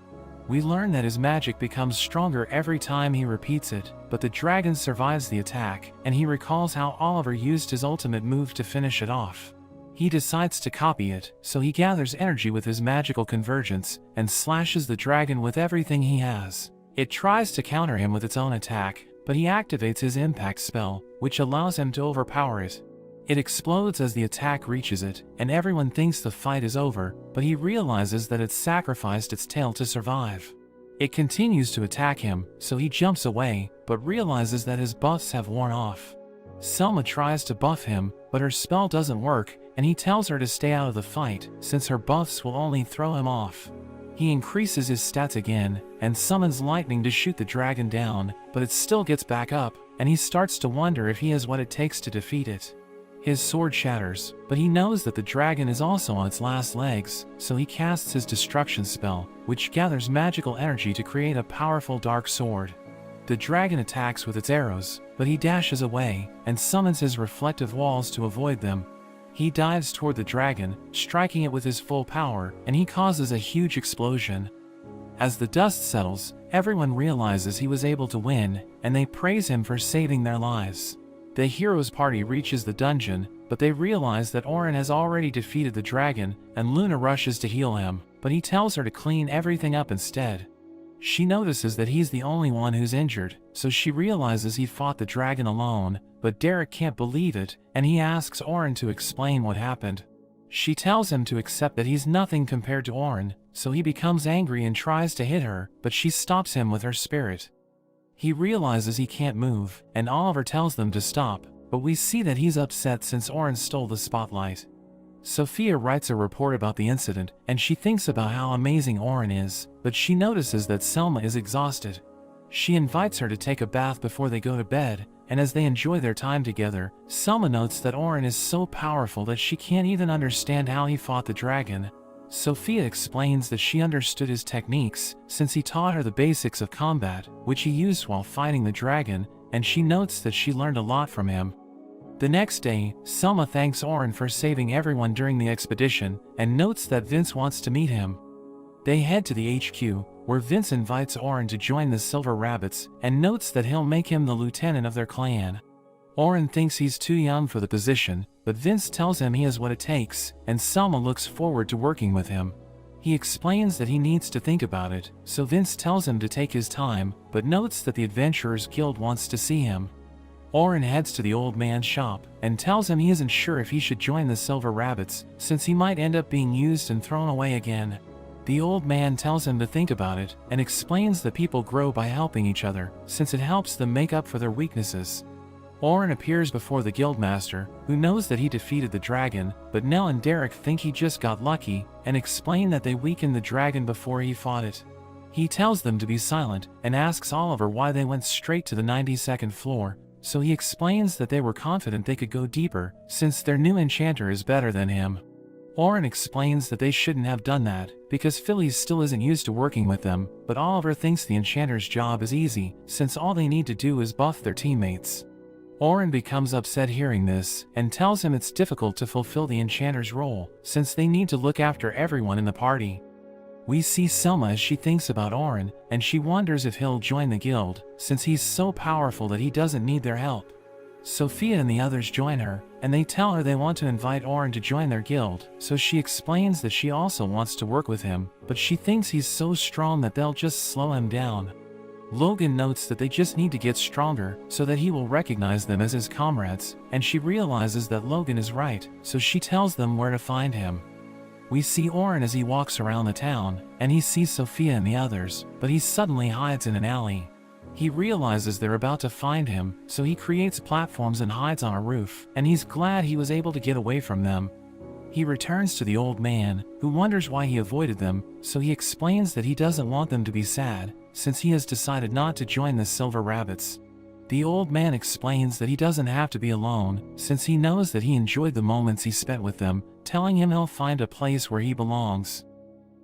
We learn that his magic becomes stronger every time he repeats it, but the dragon survives the attack, and he recalls how Oliver used his ultimate move to finish it off. He decides to copy it, so he gathers energy with his magical convergence, and slashes the dragon with everything he has. It tries to counter him with its own attack, but he activates his impact spell, which allows him to overpower it. It explodes as the attack reaches it, and everyone thinks the fight is over, but he realizes that it's sacrificed its tail to survive. It continues to attack him, so he jumps away, but realizes that his buffs have worn off. Selma tries to buff him, but her spell doesn't work, and he tells her to stay out of the fight, since her buffs will only throw him off. He increases his stats again, and summons lightning to shoot the dragon down, but it still gets back up, and he starts to wonder if he has what it takes to defeat it. His sword shatters, but he knows that the dragon is also on its last legs, so he casts his destruction spell, which gathers magical energy to create a powerful dark sword. The dragon attacks with its arrows, but he dashes away, and summons his reflective walls to avoid them. He dives toward the dragon, striking it with his full power, and he causes a huge explosion. As the dust settles, everyone realizes he was able to win, and they praise him for saving their lives. The heroes' party reaches the dungeon, but they realize that Orin has already defeated the dragon, and Luna rushes to heal him, but he tells her to clean everything up instead. She notices that he's the only one who's injured, so she realizes he fought the dragon alone, but Derek can't believe it, and he asks Orin to explain what happened. She tells him to accept that he's nothing compared to Orin, so he becomes angry and tries to hit her, but she stops him with her spirit. He realizes he can't move, and Oliver tells them to stop, but we see that he's upset since Orin stole the spotlight. Sophia writes a report about the incident, and she thinks about how amazing Orin is, but she notices that Selma is exhausted. She invites her to take a bath before they go to bed, and as they enjoy their time together, Selma notes that Orin is so powerful that she can't even understand how he fought the dragon. Sophia explains that she understood his techniques, since he taught her the basics of combat, which he used while fighting the dragon, and she notes that she learned a lot from him. The next day, Selma thanks Orin for saving everyone during the expedition, and notes that Vince wants to meet him. They head to the HQ, where Vince invites Orin to join the Silver Rabbits, and notes that he'll make him the lieutenant of their clan. Orin thinks he's too young for the position, but Vince tells him he has what it takes, and Selma looks forward to working with him. He explains that he needs to think about it, so Vince tells him to take his time, but notes that the Adventurers Guild wants to see him. Orin heads to the old man's shop, and tells him he isn't sure if he should join the Silver Rabbits, since he might end up being used and thrown away again. The old man tells him to think about it, and explains that people grow by helping each other, since it helps them make up for their weaknesses. Orin appears before the guildmaster, who knows that he defeated the dragon, but Nell and Derek think he just got lucky, and explain that they weakened the dragon before he fought it. He tells them to be silent, and asks Oliver why they went straight to the 92nd floor, so he explains that they were confident they could go deeper, since their new enchanter is better than him. Orin explains that they shouldn't have done that, because Phillies still isn't used to working with them, but Oliver thinks the enchanter's job is easy, since all they need to do is buff their teammates. Orin becomes upset hearing this, and tells him it's difficult to fulfill the enchanter's role, since they need to look after everyone in the party. We see Selma as she thinks about Orin, and she wonders if he'll join the guild, since he's so powerful that he doesn't need their help. Sophia and the others join her, and they tell her they want to invite Orin to join their guild, so she explains that she also wants to work with him, but she thinks he's so strong that they'll just slow him down. Logan notes that they just need to get stronger, so that he will recognize them as his comrades, and she realizes that Logan is right, so she tells them where to find him. We see Orin as he walks around the town, and he sees Sophia and the others, but he suddenly hides in an alley. He realizes they're about to find him, so he creates platforms and hides on a roof, and he's glad he was able to get away from them. He returns to the old man, who wonders why he avoided them, so he explains that he doesn't want them to be sad, since he has decided not to join the Silver Rabbits. The old man explains that he doesn't have to be alone, since he knows that he enjoyed the moments he spent with them, telling him he'll find a place where he belongs.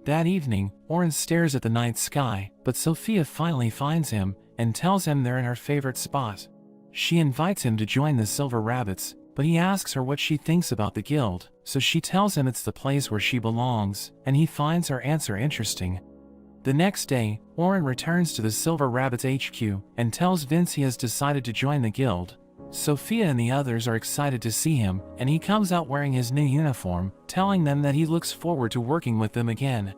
That evening, Orin stares at the night sky, but Sophia finally finds him, and tells him they're in her favorite spot. She invites him to join the Silver Rabbits, but he asks her what she thinks about the guild, so she tells him it's the place where she belongs, and he finds her answer interesting. The next day, Orin returns to the Silver Rabbits HQ, and tells Vince he has decided to join the guild. Sophia and the others are excited to see him, and he comes out wearing his new uniform, telling them that he looks forward to working with them again.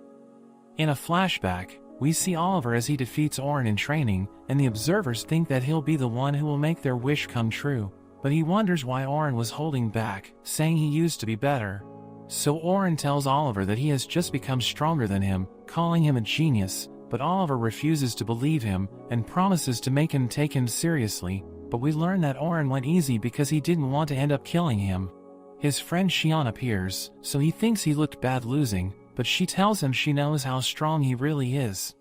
In a flashback, we see Oliver as he defeats Orin in training, and the observers think that he'll be the one who will make their wish come true, but he wonders why Orin was holding back, saying he used to be better. So Orin tells Oliver that he has just become stronger than him, calling him a genius, but Oliver refuses to believe him, and promises to make him take him seriously, but we learn that Orin went easy because he didn't want to end up killing him. His friend Xian appears, so he thinks he looked bad losing, but she tells him she knows how strong he really is.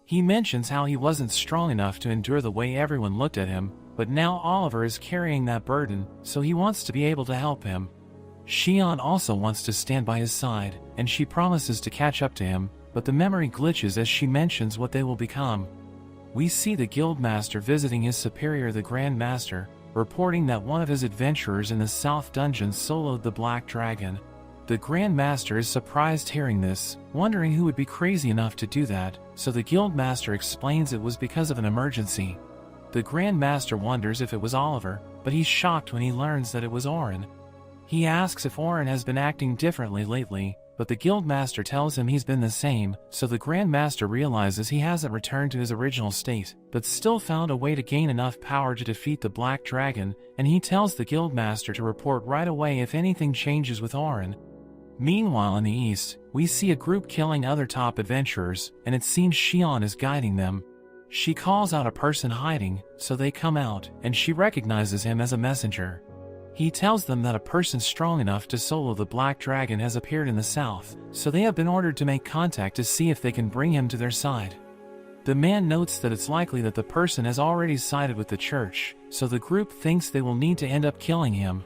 He mentions how he wasn't strong enough to endure the way everyone looked at him, but now Oliver is carrying that burden, so he wants to be able to help him. Xian also wants to stand by his side, and she promises to catch up to him, but the memory glitches as she mentions what they will become. We see the Guildmaster visiting his superior the Grand Master, reporting that one of his adventurers in the South Dungeon soloed the Black Dragon. The Grand Master is surprised hearing this, wondering who would be crazy enough to do that, so the Guild Master explains it was because of an emergency. The Grand Master wonders if it was Oliver, but he's shocked when he learns that it was Orin. He asks if Orin has been acting differently lately, but the Guild Master tells him he's been the same, so the Grand Master realizes he hasn't returned to his original state, but still found a way to gain enough power to defeat the Black Dragon, and he tells the Guild Master to report right away if anything changes with Orin. Meanwhile in the east, we see a group killing other top adventurers, and it seems Xion is guiding them. She calls out a person hiding, so they come out, and she recognizes him as a messenger. He tells them that a person strong enough to solo the Black Dragon has appeared in the south, so they have been ordered to make contact to see if they can bring him to their side. The man notes that it's likely that the person has already sided with the church, so the group thinks they will need to end up killing him.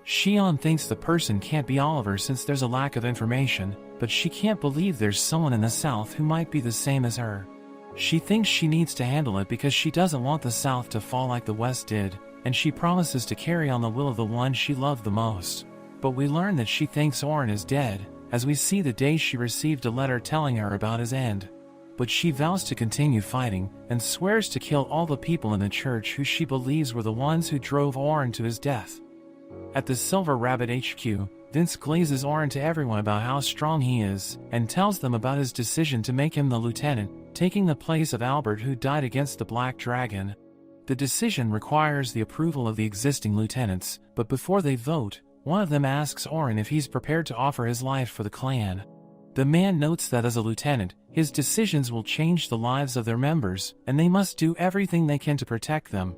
Xion thinks the person can't be Oliver since there's a lack of information, but she can't believe there's someone in the south who might be the same as her. She thinks she needs to handle it because she doesn't want the south to fall like the west did, and she promises to carry on the will of the one she loved the most. But we learn that she thinks Orin is dead, as we see the day she received a letter telling her about his end. But she vows to continue fighting, and swears to kill all the people in the church who she believes were the ones who drove Orin to his death. At the Silver Rabbit HQ, Vince glazes Orin to everyone about how strong he is, and tells them about his decision to make him the lieutenant, taking the place of Albert who died against the Black Dragon. The decision requires the approval of the existing lieutenants, but before they vote, one of them asks Orin if he's prepared to offer his life for the clan. The man notes that as a lieutenant, his decisions will change the lives of their members, and they must do everything they can to protect them.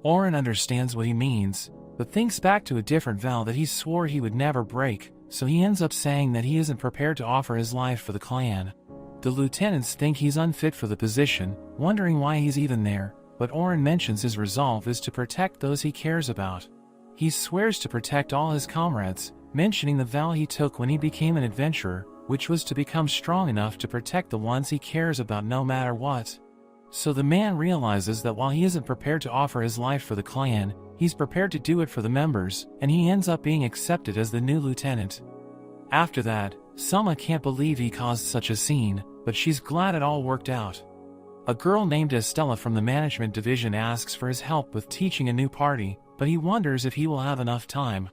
Orin understands what he means, but thinks back to a different vow that he swore he would never break, so he ends up saying that he isn't prepared to offer his life for the clan. The lieutenants think he's unfit for the position, wondering why he's even there, but Orin mentions his resolve is to protect those he cares about. He swears to protect all his comrades, mentioning the vow he took when he became an adventurer, which was to become strong enough to protect the ones he cares about no matter what. So the man realizes that while he isn't prepared to offer his life for the clan, he's prepared to do it for the members, and he ends up being accepted as the new lieutenant. After that, Selma can't believe he caused such a scene, but she's glad it all worked out. A girl named Estella from the management division asks for his help with teaching a new party, but he wonders if he will have enough time.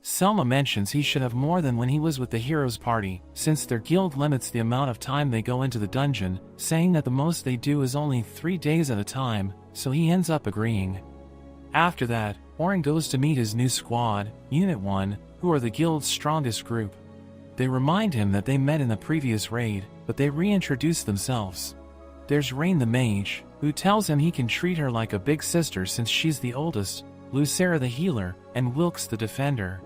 Selma mentions he should have more than when he was with the heroes party, since their guild limits the amount of time they go into the dungeon, saying that the most they do is only 3 days at a time, so he ends up agreeing. After that, Orin goes to meet his new squad, Unit 1, who are the guild's strongest group. They remind him that they met in the previous raid, but they reintroduce themselves. There's Rain the Mage, who tells him he can treat her like a big sister since she's the oldest, Lucera the Healer, and Wilkes the Defender.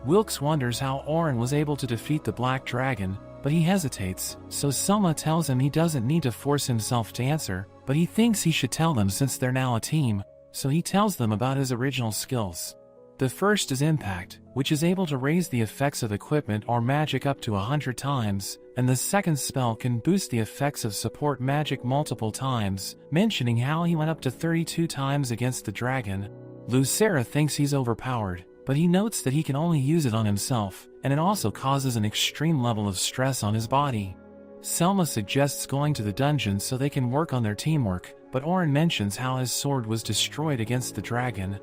Wilkes wonders how Orin was able to defeat the Black Dragon, but he hesitates, so Selma tells him he doesn't need to force himself to answer, but he thinks he should tell them since they're now a team, so he tells them about his original skills. The first is Impact, which is able to raise the effects of equipment or magic up to 100 times, and the second spell can boost the effects of support magic multiple times, mentioning how he went up to 32 times against the dragon. Lucera thinks he's overpowered, but he notes that he can only use it on himself, and it also causes an extreme level of stress on his body. Selma suggests going to the dungeon so they can work on their teamwork, but Orin mentions how his sword was destroyed against the dragon.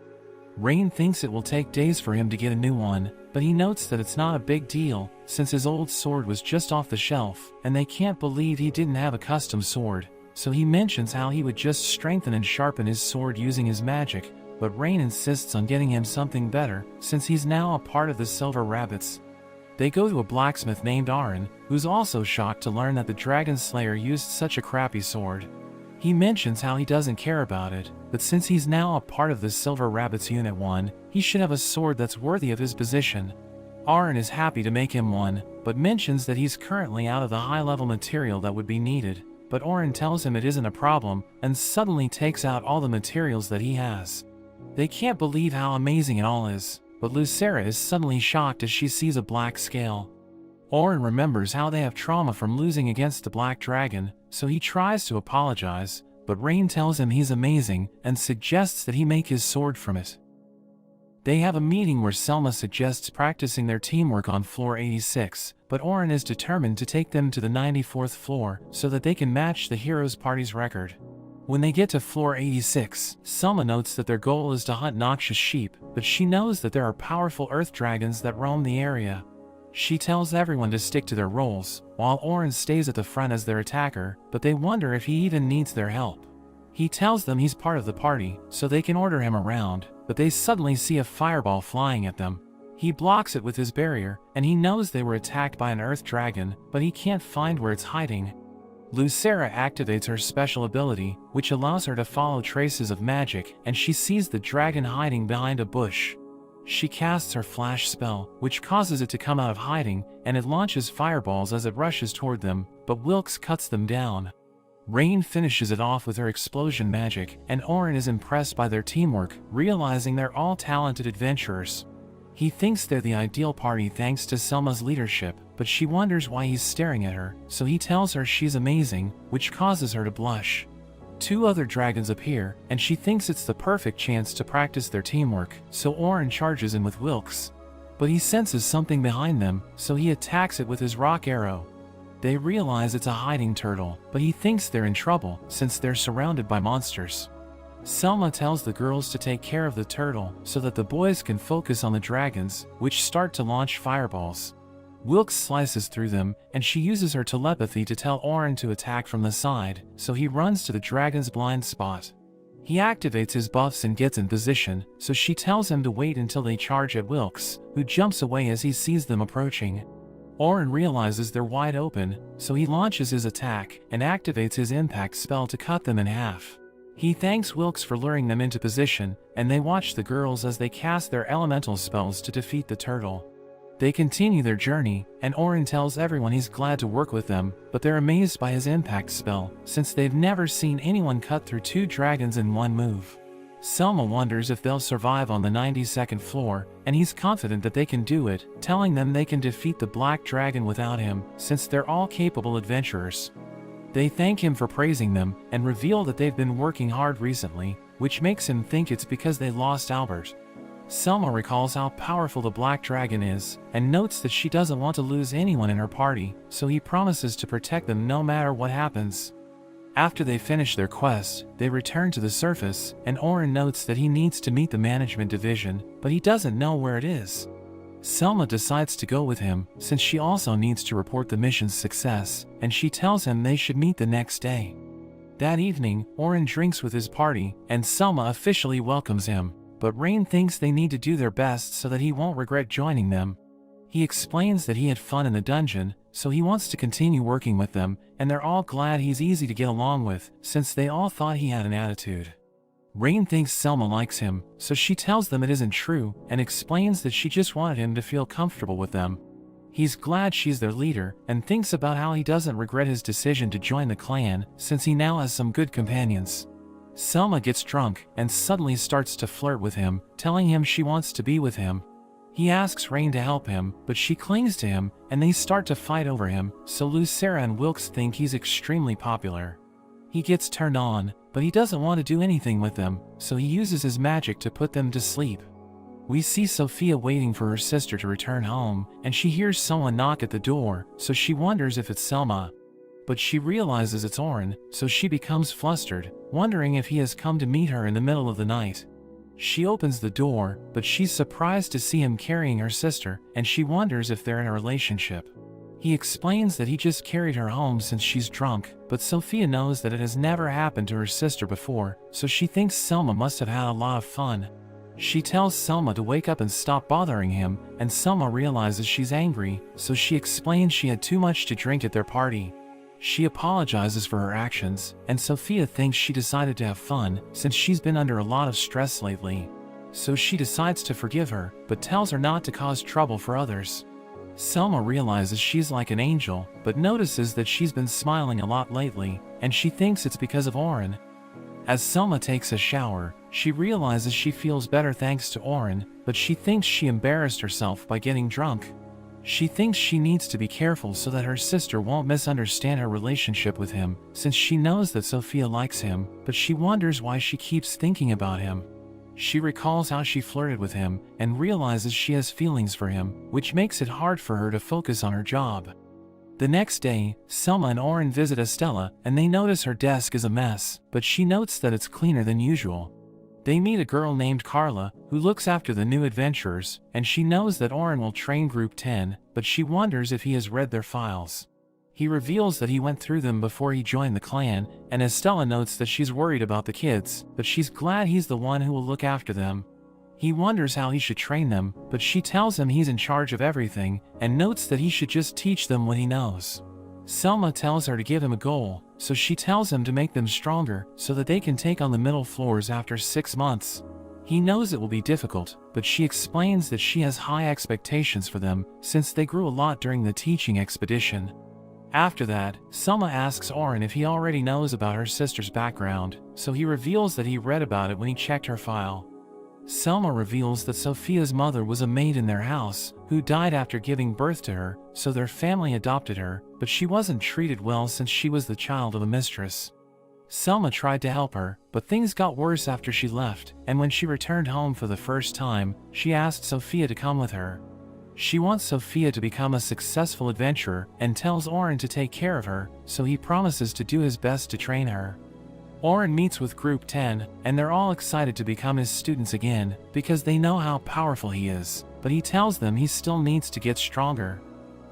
Rain thinks it will take days for him to get a new one, but he notes that it's not a big deal, since his old sword was just off the shelf, and they can't believe he didn't have a custom sword, so he mentions how he would just strengthen and sharpen his sword using his magic, but Rain insists on getting him something better, since he's now a part of the Silver Rabbits. They go to a blacksmith named Aaron, who's also shocked to learn that the Dragon Slayer used such a crappy sword. He mentions how he doesn't care about it, but since he's now a part of the Silver Rabbits Unit 1, he should have a sword that's worthy of his position. Aaron is happy to make him one, but mentions that he's currently out of the high-level material that would be needed, but Aaron tells him it isn't a problem, and suddenly takes out all the materials that he has. They can't believe how amazing it all is, but Lucera is suddenly shocked as she sees a black scale. Aaron remembers how they have trauma from losing against the Black Dragon, so he tries to apologize, but Rain tells him he's amazing and suggests that he make his sword from it. They have a meeting where Selma suggests practicing their teamwork on floor 86, but Oren is determined to take them to the 94th floor so that they can match the Heroes Party's record. When they get to floor 86, Selma notes that their goal is to hunt noxious sheep, but she knows that there are powerful earth dragons that roam the area. She tells everyone to stick to their roles, while Oren stays at the front as their attacker, but they wonder if he even needs their help. He tells them he's part of the party, so they can order him around, but they suddenly see a fireball flying at them. He blocks it with his barrier, and he knows they were attacked by an earth dragon, but he can't find where it's hiding. Lucera activates her special ability, which allows her to follow traces of magic, and she sees the dragon hiding behind a bush. She casts her flash spell, which causes it to come out of hiding, and it launches fireballs as it rushes toward them, but Wilkes cuts them down. Rain finishes it off with her explosion magic, and Oren is impressed by their teamwork, realizing they're all talented adventurers. He thinks they're the ideal party thanks to Selma's leadership, but she wonders why he's staring at her, so he tells her she's amazing, which causes her to blush. 2 other dragons appear, and she thinks it's the perfect chance to practice their teamwork, so Oren charges in with Wilkes. But he senses something behind them, so he attacks it with his rock arrow. They realize it's a hiding turtle, but he thinks they're in trouble since they're surrounded by monsters. Selma tells the girls to take care of the turtle so that the boys can focus on the dragons, which start to launch fireballs. Wilkes slices through them, and she uses her telepathy to tell Oren to attack from the side, so he runs to the dragon's blind spot. He activates his buffs and gets in position, so she tells him to wait until they charge at Wilkes, who jumps away as he sees them approaching. Oren realizes they're wide open, so he launches his attack and activates his impact spell to cut them in half. He thanks Wilkes for luring them into position, and they watch the girls as they cast their elemental spells to defeat the turtle. They continue their journey, and Oren tells everyone he's glad to work with them, but they're amazed by his impact spell, since they've never seen anyone cut through 2 dragons in one move. Selma wonders if they'll survive on the 92nd floor, and he's confident that they can do it, telling them they can defeat the black dragon without him, since they're all capable adventurers. They thank him for praising them, and reveal that they've been working hard recently, which makes him think it's because they lost Albert. Selma recalls how powerful the black dragon is, and notes that she doesn't want to lose anyone in her party, so he promises to protect them no matter what happens. After they finish their quest, they return to the surface, and Oren notes that he needs to meet the management division, but he doesn't know where it is. Selma decides to go with him, since she also needs to report the mission's success, and she tells him they should meet the next day. That evening, Oren drinks with his party, and Selma officially welcomes him, but Rain thinks they need to do their best so that he won't regret joining them. He explains that he had fun in the dungeon, so he wants to continue working with them, and they're all glad he's easy to get along with, since they all thought he had an attitude. Rain thinks Selma likes him, so she tells them it isn't true, and explains that she just wanted him to feel comfortable with them. He's glad she's their leader, and thinks about how he doesn't regret his decision to join the clan, since he now has some good companions. Selma gets drunk, and suddenly starts to flirt with him, telling him she wants to be with him. He asks Rain to help him, but she clings to him, and they start to fight over him, so Lucera and Wilkes think he's extremely popular. He gets turned on, but he doesn't want to do anything with them, so he uses his magic to put them to sleep. We see Sophia waiting for her sister to return home, and she hears someone knock at the door, so she wonders if it's Selma. But she realizes it's Oren, so she becomes flustered, wondering if he has come to meet her in the middle of the night. She opens the door, but she's surprised to see him carrying her sister, and she wonders if they're in a relationship. He explains that he just carried her home since she's drunk, but Sophia knows that it has never happened to her sister before, so she thinks Selma must have had a lot of fun. She tells Selma to wake up and stop bothering him, and Selma realizes she's angry, so she explains she had too much to drink at their party. She apologizes for her actions, and Sophia thinks she decided to have fun since she's been under a lot of stress lately. So she decides to forgive her, but tells her not to cause trouble for others. Selma realizes she's like an angel, but notices that she's been smiling a lot lately, and she thinks it's because of Oren. As Selma takes a shower, she realizes she feels better thanks to Oren, but she thinks she embarrassed herself by getting drunk. She thinks she needs to be careful so that her sister won't misunderstand her relationship with him, since she knows that Sophia likes him, but she wonders why she keeps thinking about him. She recalls how she flirted with him and realizes she has feelings for him, which makes it hard for her to focus on her job. The next day, Selma and Oren visit Estella and they notice her desk is a mess, but she notes that it's cleaner than usual. They meet a girl named Carla who looks after the new adventurers, and she knows that Oren will train Group 10, but she wonders if he has read their files. He reveals that he went through them before he joined the clan, and Estella notes that she's worried about the kids, but she's glad he's the one who will look after them. He wonders how he should train them, but she tells him he's in charge of everything, and notes that he should just teach them what he knows. Selma tells her to give him a goal, so she tells him to make them stronger so that they can take on the middle floors after 6 months. He knows it will be difficult, but she explains that she has high expectations for them since they grew a lot during the teaching expedition. After that, Selma asks Oren if he already knows about her sister's background, so he reveals that he read about it when he checked her file. Selma reveals that Sophia's mother was a maid in their house, who died after giving birth to her, so their family adopted her, but she wasn't treated well since she was the child of a mistress. Selma tried to help her, but things got worse after she left, and when she returned home for the first time, she asked Sophia to come with her. She wants Sophia to become a successful adventurer and tells Oren to take care of her, so he promises to do his best to train her. Oren meets with Group 10, and they're all excited to become his students again, because they know how powerful he is, but he tells them he still needs to get stronger.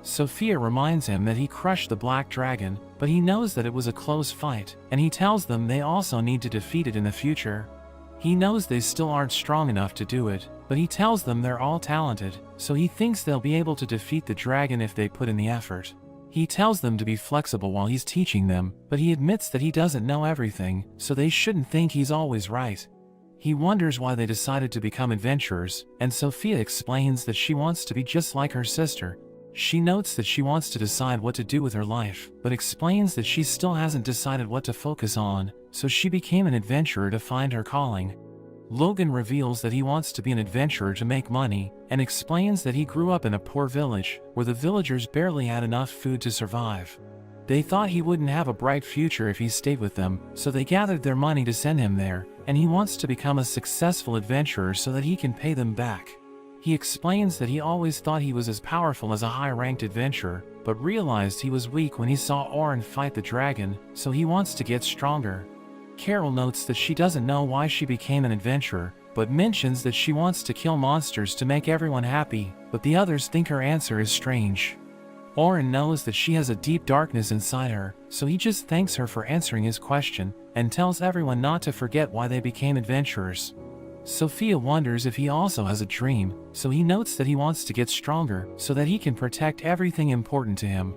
Sophia reminds him that he crushed the Black Dragon, but he knows that it was a close fight, and he tells them they also need to defeat it in the future. He knows they still aren't strong enough to do it, but he tells them they're all talented, so he thinks they'll be able to defeat the dragon if they put in the effort. He tells them to be flexible while he's teaching them, but he admits that he doesn't know everything, so they shouldn't think he's always right. He wonders why they decided to become adventurers, and Sophia explains that she wants to be just like her sister. She notes that she wants to decide what to do with her life, but explains that she still hasn't decided what to focus on, so she became an adventurer to find her calling. Logan reveals that he wants to be an adventurer to make money, and explains that he grew up in a poor village, where the villagers barely had enough food to survive. They thought he wouldn't have a bright future if he stayed with them, so they gathered their money to send him there, and he wants to become a successful adventurer so that he can pay them back. He explains that he always thought he was as powerful as a high-ranked adventurer, but realized he was weak when he saw Oren fight the dragon, so he wants to get stronger. Carol notes that she doesn't know why she became an adventurer, but mentions that she wants to kill monsters to make everyone happy, but the others think her answer is strange. Oren knows that she has a deep darkness inside her, so he just thanks her for answering his question, and tells everyone not to forget why they became adventurers. Sophia wonders if he also has a dream, so he notes that he wants to get stronger so that he can protect everything important to him.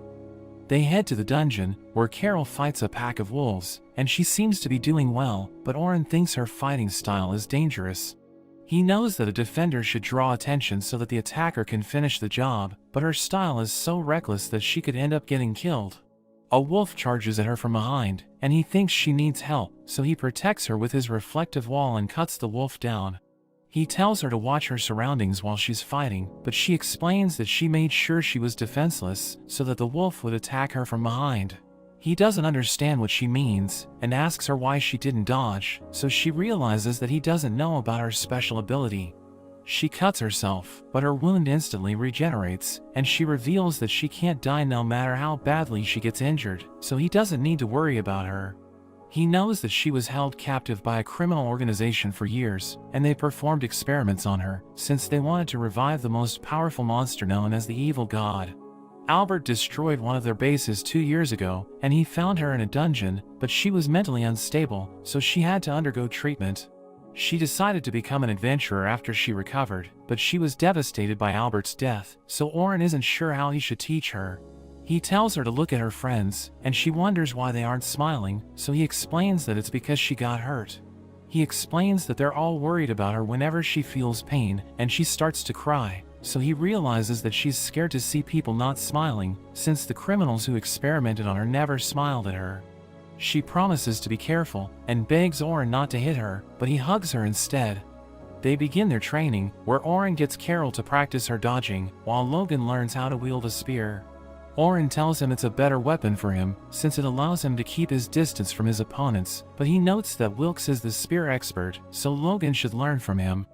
They head to the dungeon, where Carol fights a pack of wolves, and she seems to be doing well, but Oren thinks her fighting style is dangerous. He knows that a defender should draw attention so that the attacker can finish the job, but her style is so reckless that she could end up getting killed. A wolf charges at her from behind, and he thinks she needs help, so he protects her with his reflective wall and cuts the wolf down. He tells her to watch her surroundings while she's fighting, but she explains that she made sure she was defenseless so that the wolf would attack her from behind. He doesn't understand what she means, and asks her why she didn't dodge, so she realizes that he doesn't know about her special ability. She cuts herself, but her wound instantly regenerates, and she reveals that she can't die no matter how badly she gets injured, so he doesn't need to worry about her. He knows that she was held captive by a criminal organization for years, and they performed experiments on her, since they wanted to revive the most powerful monster known as the Evil God. Albert destroyed one of their bases 2 years ago, and he found her in a dungeon, but she was mentally unstable, so she had to undergo treatment. She decided to become an adventurer after she recovered, but she was devastated by Albert's death, so Oren isn't sure how he should teach her. He tells her to look at her friends, and she wonders why they aren't smiling, so he explains that it's because she got hurt. He explains that they're all worried about her whenever she feels pain, and she starts to cry, so he realizes that she's scared to see people not smiling, since the criminals who experimented on her never smiled at her. She promises to be careful, and begs Oren not to hit her, but he hugs her instead. They begin their training, where Oren gets Carol to practice her dodging, while Logan learns how to wield a spear. Oren tells him it's a better weapon for him, since it allows him to keep his distance from his opponents, but he notes that Wilkes is the spear expert, so Logan should learn from him.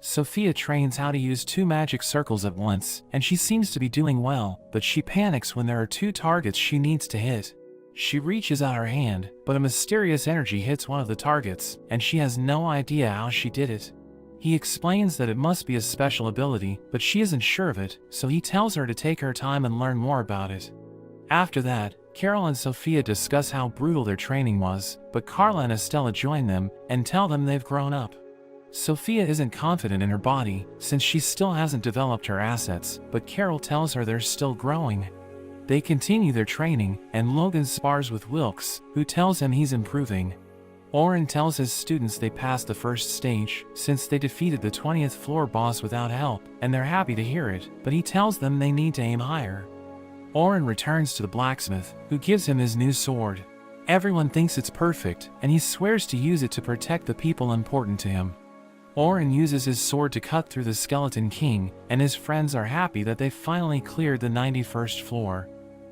Sophia trains how to use 2 magic circles at once, and she seems to be doing well, but she panics when there are 2 targets she needs to hit. She reaches out her hand, but a mysterious energy hits one of the targets, and she has no idea how she did it. He explains that it must be a special ability, but she isn't sure of it, so he tells her to take her time and learn more about it. After that, Carol and Sophia discuss how brutal their training was, but Carla and Estella join them and tell them they've grown up. Sophia isn't confident in her body, since she still hasn't developed her assets, but Carol tells her they're still growing. They continue their training, and Logan spars with Wilkes, who tells him he's improving. Oren tells his students they passed the first stage, since they defeated the 20th floor boss without help, and they're happy to hear it, but he tells them they need to aim higher. Oren returns to the blacksmith, who gives him his new sword. Everyone thinks it's perfect, and he swears to use it to protect the people important to him. Oren uses his sword to cut through the Skeleton King, and his friends are happy that they finally cleared the 91st floor.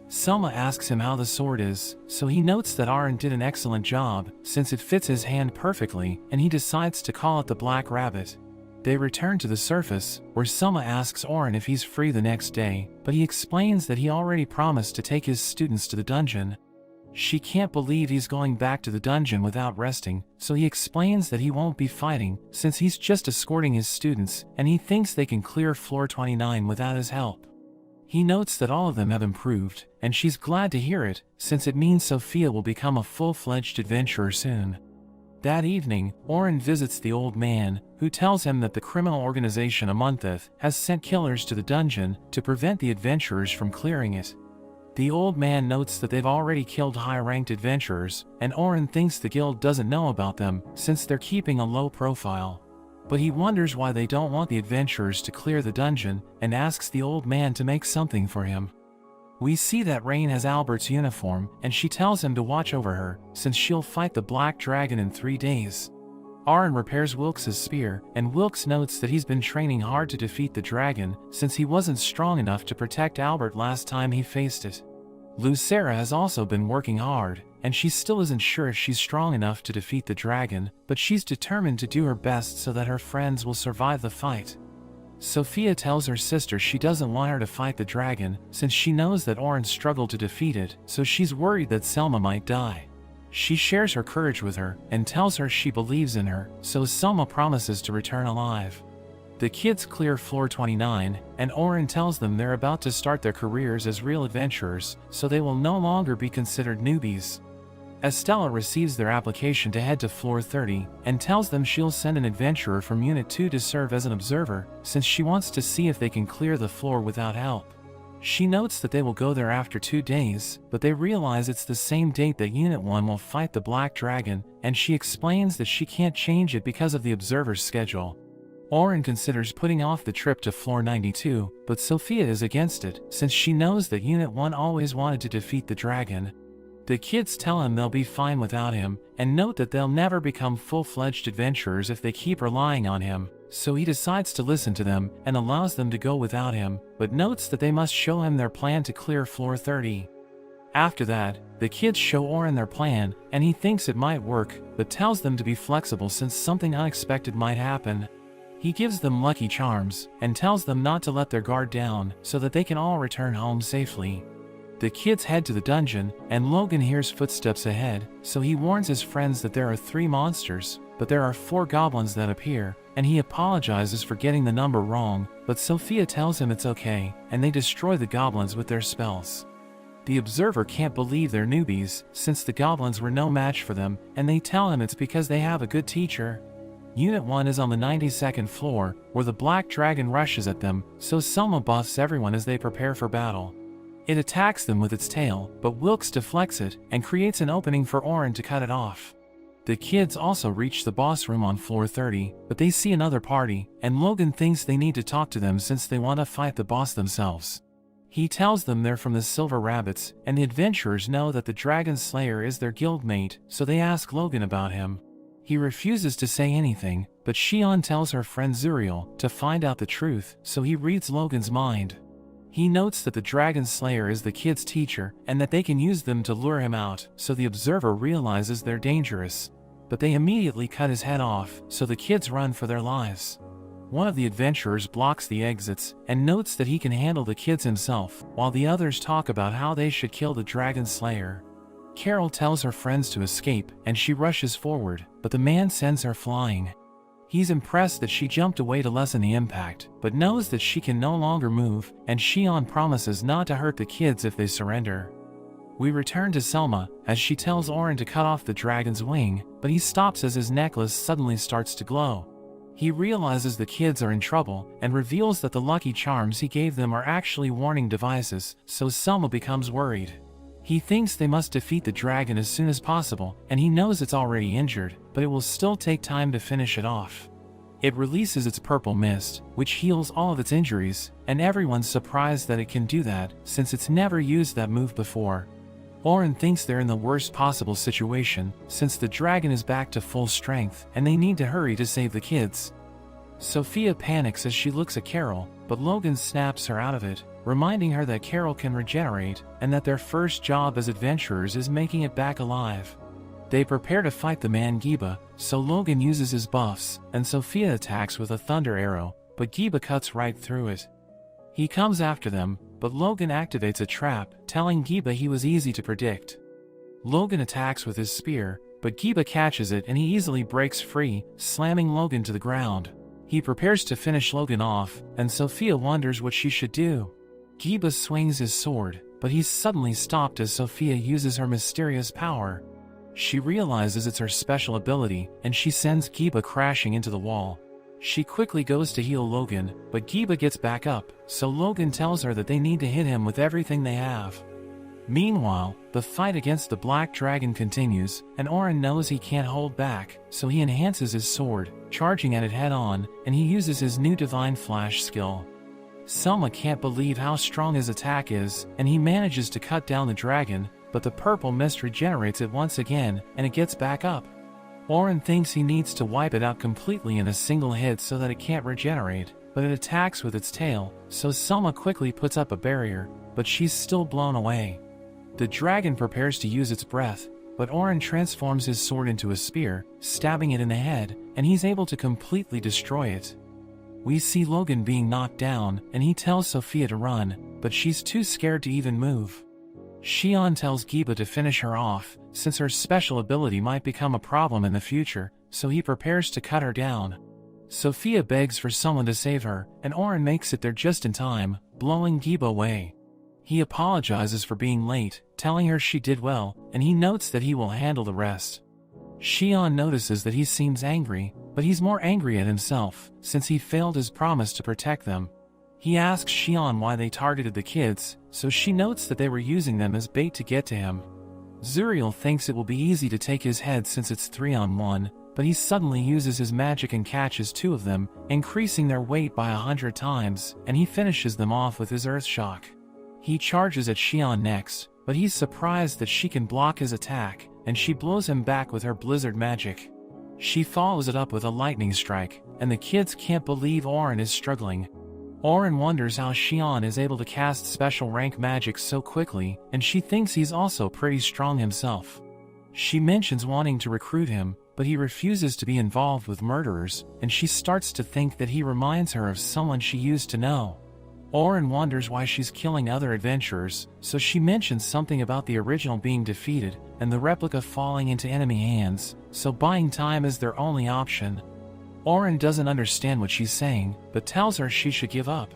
Selma asks him how the sword is, so he notes that Oren did an excellent job, since it fits his hand perfectly, and he decides to call it the Black Rabbit. They return to the surface, where Selma asks Oren if he's free the next day, but he explains that he already promised to take his students to the dungeon. She can't believe he's going back to the dungeon without resting, so he explains that he won't be fighting, since he's just escorting his students, and he thinks they can clear floor 29 without his help. He notes that all of them have improved, and she's glad to hear it, since it means Sophia will become a full-fledged adventurer soon. That evening, Oren visits the old man, who tells him that the criminal organization Amontheth has sent killers to the dungeon to prevent the adventurers from clearing it. The old man notes that they've already killed high-ranked adventurers, and Oren thinks the guild doesn't know about them since they're keeping a low profile. But he wonders why they don't want the adventurers to clear the dungeon, and asks the old man to make something for him. We see that Rain has Albert's uniform, and she tells him to watch over her, since she'll fight the Black Dragon in 3 days. Oren repairs Wilkes' spear, and Wilkes notes that he's been training hard to defeat the dragon, since he wasn't strong enough to protect Albert last time he faced it. Lucera has also been working hard, and she still isn't sure if she's strong enough to defeat the dragon, but she's determined to do her best so that her friends will survive the fight. Sophia tells her sister she doesn't want her to fight the dragon, since she knows that Oren struggled to defeat it, so she's worried that Selma might die. She shares her courage with her, and tells her she believes in her, so Selma promises to return alive. The kids clear floor 29, and Oren tells them they're about to start their careers as real adventurers, so they will no longer be considered newbies. Estella receives their application to head to floor 30, and tells them she'll send an adventurer from Unit 2 to serve as an observer, since she wants to see if they can clear the floor without help. She notes that they will go there after 2 days, but they realize it's the same date that Unit 1 will fight the Black Dragon, and she explains that she can't change it because of the observer's schedule. Oren considers putting off the trip to floor 92, but Sophia is against it, since she knows that Unit 1 always wanted to defeat the dragon. The kids tell him they'll be fine without him, and note that they'll never become full-fledged adventurers if they keep relying on him, so he decides to listen to them and allows them to go without him, but notes that they must show him their plan to clear floor 30. After that, the kids show Oren their plan, and he thinks it might work, but tells them to be flexible since something unexpected might happen. He gives them lucky charms, and tells them not to let their guard down, so that they can all return home safely. The kids head to the dungeon, and Logan hears footsteps ahead, so he warns his friends that there are 3 monsters, but there are 4 goblins that appear, and he apologizes for getting the number wrong, but Sophia tells him it's okay, and they destroy the goblins with their spells. The observer can't believe they're newbies, since the goblins were no match for them, and they tell him it's because they have a good teacher. Unit 1 is on the 92nd floor, where the Black Dragon rushes at them, so Selma buffs everyone as they prepare for battle. It attacks them with its tail, but Wilkes deflects it, and creates an opening for Oren to cut it off. The kids also reach the boss room on floor 30, but they see another party, and Logan thinks they need to talk to them since they want to fight the boss themselves. He tells them they're from the Silver Rabbits, and the adventurers know that the Dragon Slayer is their guildmate, so they ask Logan about him. He refuses to say anything, but Shion tells her friend Zuriel to find out the truth, so he reads Logan's mind. He notes that the Dragon Slayer is the kid's teacher and that they can use them to lure him out, so the observer realizes they're dangerous. But they immediately cut his head off, so the kids run for their lives. One of the adventurers blocks the exits and notes that he can handle the kids himself, while the others talk about how they should kill the Dragon Slayer. Carol tells her friends to escape, and she rushes forward, but the man sends her flying. He's impressed that she jumped away to lessen the impact, but knows that she can no longer move, and Shion promises not to hurt the kids if they surrender. We return to Selma, as she tells Oren to cut off the dragon's wing, but he stops as his necklace suddenly starts to glow. He realizes the kids are in trouble, and reveals that the lucky charms he gave them are actually warning devices, so Selma becomes worried. He thinks they must defeat the dragon as soon as possible, and he knows it's already injured, but it will still take time to finish it off. It releases its purple mist, which heals all of its injuries, and everyone's surprised that it can do that, since it's never used that move before. Oren thinks they're in the worst possible situation, since the dragon is back to full strength, and they need to hurry to save the kids. Sophia panics as she looks at Carol, but Logan snaps her out of it, reminding her that Carol can regenerate, and that their first job as adventurers is making it back alive. They prepare to fight the man Giba, so Logan uses his buffs, and Sophia attacks with a thunder arrow, but Giba cuts right through it. He comes after them, but Logan activates a trap, telling Giba he was easy to predict. Logan attacks with his spear, but Giba catches it and he easily breaks free, slamming Logan to the ground. He prepares to finish Logan off, and Sophia wonders what she should do. Giba swings his sword, but he's suddenly stopped as Sophia uses her mysterious power. She realizes it's her special ability, and she sends Giba crashing into the wall. She quickly goes to heal Logan, but Giba gets back up, so Logan tells her that they need to hit him with everything they have. Meanwhile, the fight against the Black Dragon continues, and Oren knows he can't hold back, so he enhances his sword, charging at it head-on, and he uses his new Divine Flash skill. Selma can't believe how strong his attack is, and he manages to cut down the dragon, but the purple mist regenerates it once again, and it gets back up. Oren thinks he needs to wipe it out completely in a single hit so that it can't regenerate, but it attacks with its tail, so Selma quickly puts up a barrier, but she's still blown away. The dragon prepares to use its breath, but Oren transforms his sword into a spear, stabbing it in the head, and he's able to completely destroy it. We see Logan being knocked down, and he tells Sophia to run, but she's too scared to even move. Shion tells Giba to finish her off, since her special ability might become a problem in the future, so he prepares to cut her down. Sophia begs for someone to save her, and Oren makes it there just in time, blowing Giba away. He apologizes for being late, telling her she did well, and he notes that he will handle the rest. Shion notices that he seems angry, but he's more angry at himself, since he failed his promise to protect them. He asks Shion why they targeted the kids, so she notes that they were using them as bait to get to him. Zuriel thinks it will be easy to take his head since it's 3-on-1, but he suddenly uses his magic and catches 2 of them, increasing their weight by 100 times, and he finishes them off with his Earth Shock. He charges at Shion next, but he's surprised that she can block his attack, and she blows him back with her Blizzard magic. She follows it up with a Lightning Strike, and the kids can't believe Oren is struggling. Oren wonders how Shion is able to cast special rank magic so quickly, and she thinks he's also pretty strong himself. She mentions wanting to recruit him, but he refuses to be involved with murderers, and she starts to think that he reminds her of someone she used to know. Oren wonders why she's killing other adventurers, so she mentions something about the original being defeated, and the replica falling into enemy hands, so buying time is their only option. Oren doesn't understand what she's saying, but tells her she should give up.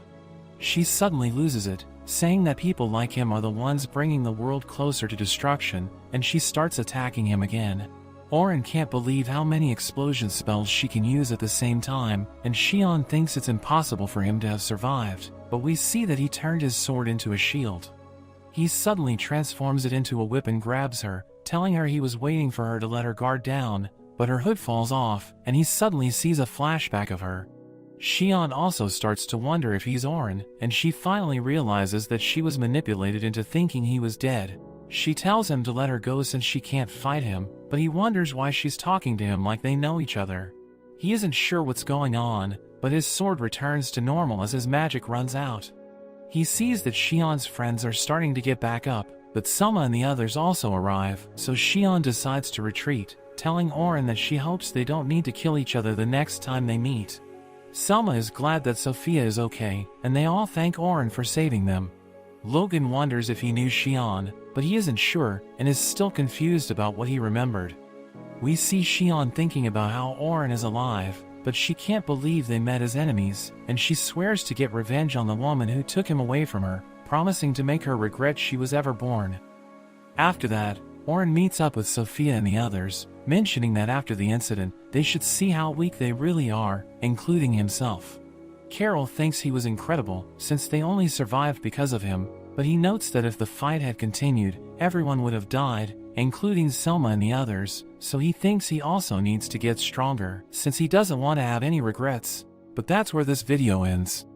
She suddenly loses it, saying that people like him are the ones bringing the world closer to destruction, and she starts attacking him again. Oren can't believe how many explosion spells she can use at the same time, and Shion thinks it's impossible for him to have survived, but we see that he turned his sword into a shield. He suddenly transforms it into a whip and grabs her, telling her he was waiting for her to let her guard down, but her hood falls off, and he suddenly sees a flashback of her. Shion also starts to wonder if he's Oren, and she finally realizes that she was manipulated into thinking he was dead. She tells him to let her go since she can't fight him, but he wonders why she's talking to him like they know each other. He isn't sure what's going on, but his sword returns to normal as his magic runs out. He sees that Shion's friends are starting to get back up, but Selma and the others also arrive, so Shion decides to retreat, telling Oren that she hopes they don't need to kill each other the next time they meet. Selma is glad that Sophia is okay, and they all thank Oren for saving them. Logan wonders if he knew Shion, but he isn't sure and is still confused about what he remembered. We see Shion thinking about how Oren is alive, but she can't believe they met as enemies, and she swears to get revenge on the woman who took him away from her, promising to make her regret she was ever born. After that, Oren meets up with Sophia and the others, mentioning that after the incident, they should see how weak they really are, including himself. Carol thinks he was incredible, since they only survived because of him, but he notes that if the fight had continued, everyone would have died, including Selma and the others, so he thinks he also needs to get stronger, since he doesn't want to have any regrets. But that's where this video ends.